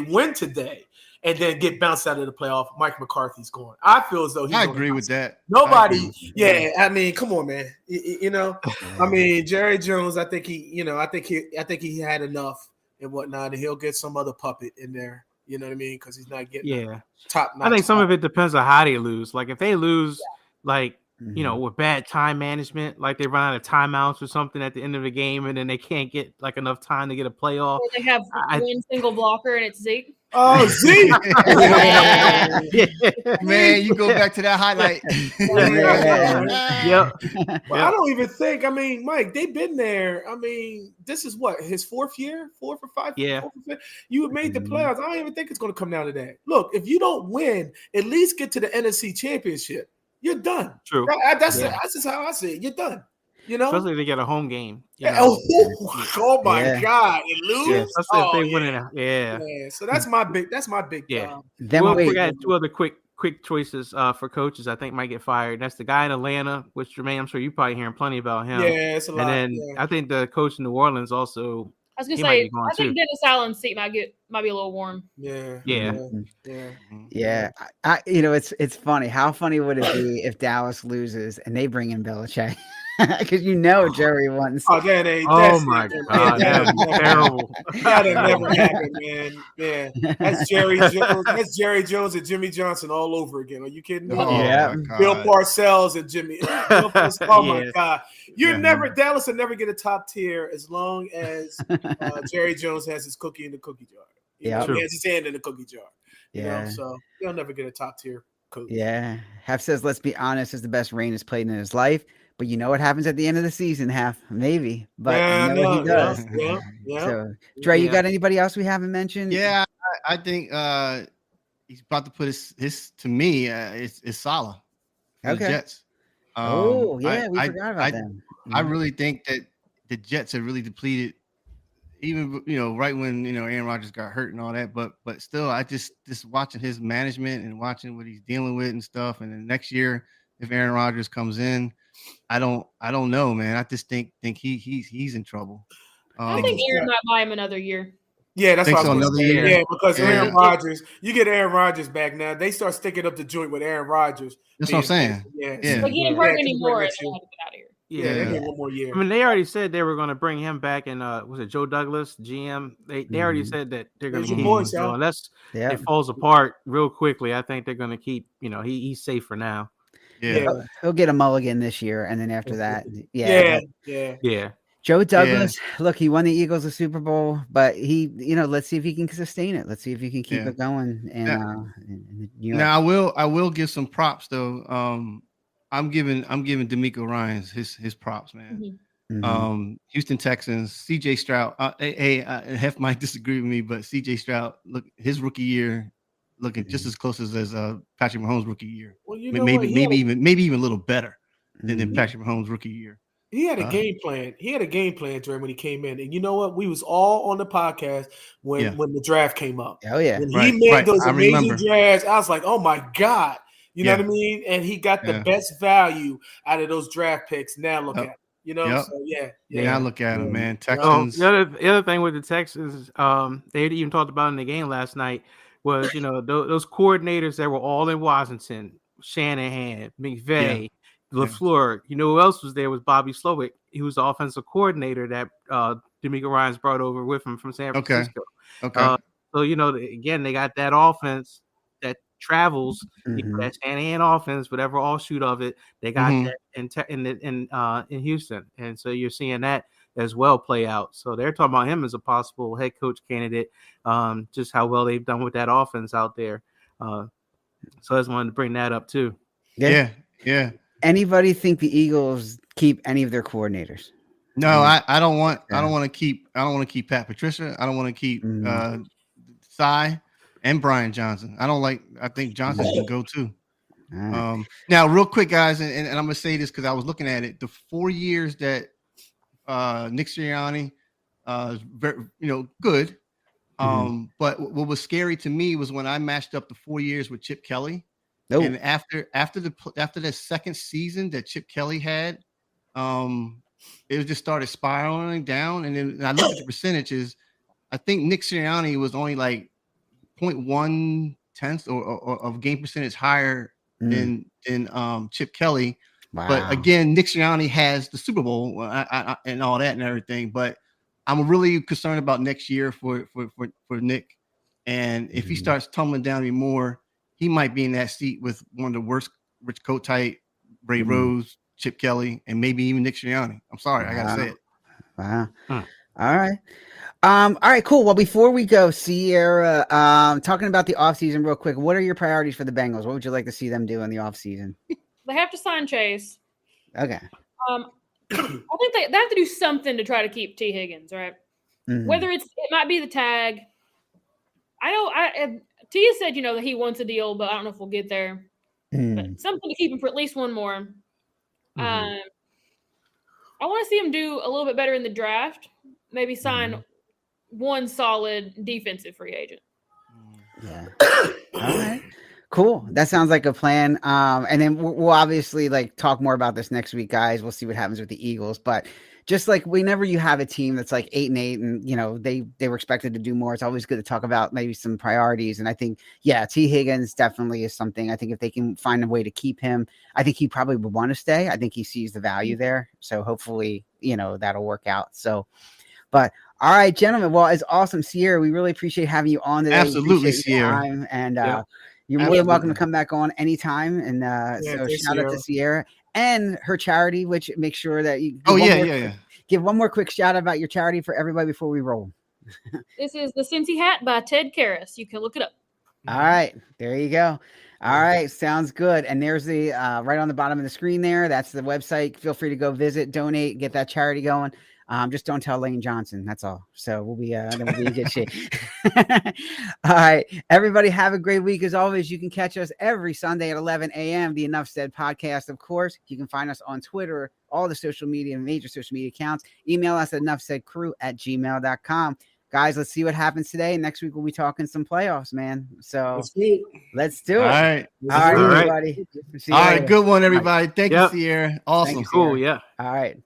win today, and then get bounced out of the playoff, Mike McCarthy's going. I feel as though I agree with that. Nobody, I mean, come on, man. You know, I mean, Jerry Jones. I think he had enough and whatnot, and he'll get some other puppet in there. You know what I mean? Because he's not getting top notch. I think some of it depends on how they lose. Like if they lose, like you know, with bad time management, like they run out of timeouts or something at the end of the game, and then they can't get like enough time to get a playoff. Or they have one single blocker and it's Zeke. Oh, Zeke! Man, you go back to that highlight. Yep. Well, I don't even think. I mean, Mike, they've been there. I mean, this is what his fourth year, 4 for 5. Yeah, 4 for 5. You have made the playoffs. I don't even think it's going to come down to that. Look, if you don't win, at least get to the NFC Championship. You're done. True. That's just how I see it. You're done. You know, especially if they get a home game. You know? Oh my God! And lose. Yeah, especially if they win it. Yeah. So that's my big. Yeah. Then we got 2 other quick choices for coaches I think might get fired. That's the guy in Atlanta, which Jermaine, I'm sure you're probably hearing plenty about him. Yeah, it's a lot. And then I think the coach in New Orleans also. I was gonna say, I think Dennis Allen's seat might be a little warm. Yeah. I you know, it's funny. How funny would it be if Dallas loses and they bring in Belichick? Because you know Jerry wants. Oh my God, that would be terrible. That'll never happen, man. Yeah, that's Jerry Jones. That's Jerry Jones and Jimmy Johnson all over again. Are you kidding me? Bill Parcells and Jimmy. My God, Dallas will never get a top tier as long as Jerry Jones has his cookie in the cookie jar. He has his hand in the cookie jar. You know, so he'll never get a top tier coach. Yeah, Hef says, let's be honest, is the best Reign has played in his life. But you know what happens at the end of the season, Hef? Maybe. But you know what he does. Yeah. So, Dre, you got anybody else we haven't mentioned? Yeah, I think he's about to put his to me, it's Salah. The Jets. We forgot about them. I really think that the Jets are really depleted. Even right when Aaron Rodgers got hurt and all that, but still, I just watching his management and watching what he's dealing with and stuff. And then next year, if Aaron Rodgers comes in, I don't know, man. I just think he's in trouble. I think Aaron might buy him another year. Yeah, that's what I was another year. Yeah, because Aaron Rodgers, you get Aaron Rodgers back now. They start sticking up the joint with Aaron Rodgers. That's what I'm saying. Yeah. But he ain't hurt anymore. Get out of here. Yeah, they get one more year. I mean, they already said they were going to bring him back, and was it Joe Douglas, GM? They already said that they're going to keep him. So unless it falls apart real quickly, I think they're going to keep. He's safe for now. Yeah, he'll get a mulligan this year, and then after that, yeah. Joe Douglas, look, he won the Eagles a Super Bowl, but he, let's see if he can sustain it. Let's see if he can keep it going. And in New York. Now, I will give some props though. I'm giving D'Amico Ryans his props, man. Mm-hmm. Houston Texans, CJ Stroud. Hef might disagree with me, but CJ Stroud, look, his rookie year, looking just as close as Patrick Mahomes' rookie year. Well, maybe even a little better than Patrick Mahomes' rookie year. He had a game plan. He had a game plan, Dre, when he came in. And you know what? We was all on the podcast when the draft came up. Oh, yeah. When he made those amazing drafts, I was like, oh, my God. You know what I mean? And he got the best value out of those draft picks. Now look at him. So Now look at him, man. Texans. The other thing with the Texans, they even talked about in the game last night, was, those coordinators that were all in Washington, Shanahan, McVay, LaFleur. You know who else was there was Bobby Slowick. He was the offensive coordinator that D'Amico Ryans brought over with him from San Francisco. Okay. So, again, they got that offense that travels, that Shanahan offense, whatever offshoot of it, they got that in Houston. And so you're seeing that as well play out. So they're talking about him as a possible head coach candidate, just how well they've done with that offense out there. So I just wanted to bring that up too. Yeah. Anybody think the Eagles keep any of their coordinators? No, I don't want. I don't want to keep. I don't want to keep Pat Patricia. I don't want to keep Cy and Brian Johnson. I think Johnson can go too. Now, real quick, guys, and I'm gonna say this because I was looking at it. The 4 years that Nick Sirianni, very, good. But what was scary to me was when I matched up the 4 years with Chip Kelly. Nope. And after the second season that Chip Kelly had, it just started spiraling down. And then I looked at the percentages. I think Nick Sirianni was only like 0.1 tenths or of game percentage higher than Chip Kelly. Wow. But again, Nick Sirianni has the Super Bowl and all that and everything. But I'm really concerned about next year for Nick. And if he starts tumbling down even more, he might be in that seat with one of the worst Rich Kotite Ray Rose, Chip Kelly, and maybe even Nick Sirianni. I'm sorry, I gotta say it. Wow. All right, cool. Well, before we go, Sierra, talking about the offseason real quick, what are your priorities for the Bengals? What would you like to see them do in the offseason? They have to sign Chase. Okay. I think they have to do something to try to keep T. Higgins, right? Whether it might be the tag. Tia said, that he wants a deal, but I don't know if we'll get there. But something to keep him for at least one more. I want to see him do a little bit better in the draft. Maybe sign one solid defensive free agent. Yeah. All right. Cool. That sounds like a plan. And then we'll obviously talk more about this next week, guys. We'll see what happens with the Eagles, but just whenever you have a team that's 8-8 and they were expected to do more, it's always good to talk about maybe some priorities. And I think, T. Higgins definitely is something. I think if they can find a way to keep him, I think he probably would want to stay. I think he sees the value there. So hopefully, that'll work out. So, but all right, gentlemen. Well, it's awesome, Sierra. We really appreciate having you on today. Absolutely, Sierra. And you're more than welcome to come back on anytime. And so shout out to Sierra and her charity, which makes sure that you give one more quick shout out about your charity for everybody before we roll. This is the Cincy Hat by Ted Karras. You can look it up. All right, there you go. All right, sounds good. And there's the right on the bottom of the screen there. That's the website. Feel free to go visit, donate, get that charity going. Just don't tell Lane Johnson. That's all. So we'll be in good shape. All right, everybody, have a great week. As always, you can catch us every Sunday at 11 a.m. The Enough Said podcast, of course. You can find us on Twitter, all the major social media accounts. Email us at enoughsaidcrew@gmail.com. Guys, let's see what happens today. Next week we'll be talking some playoffs, man. So let's do it. All right, everybody. All right, good one, everybody. Thank you, Sierra. Awesome. Cool, yeah. All right.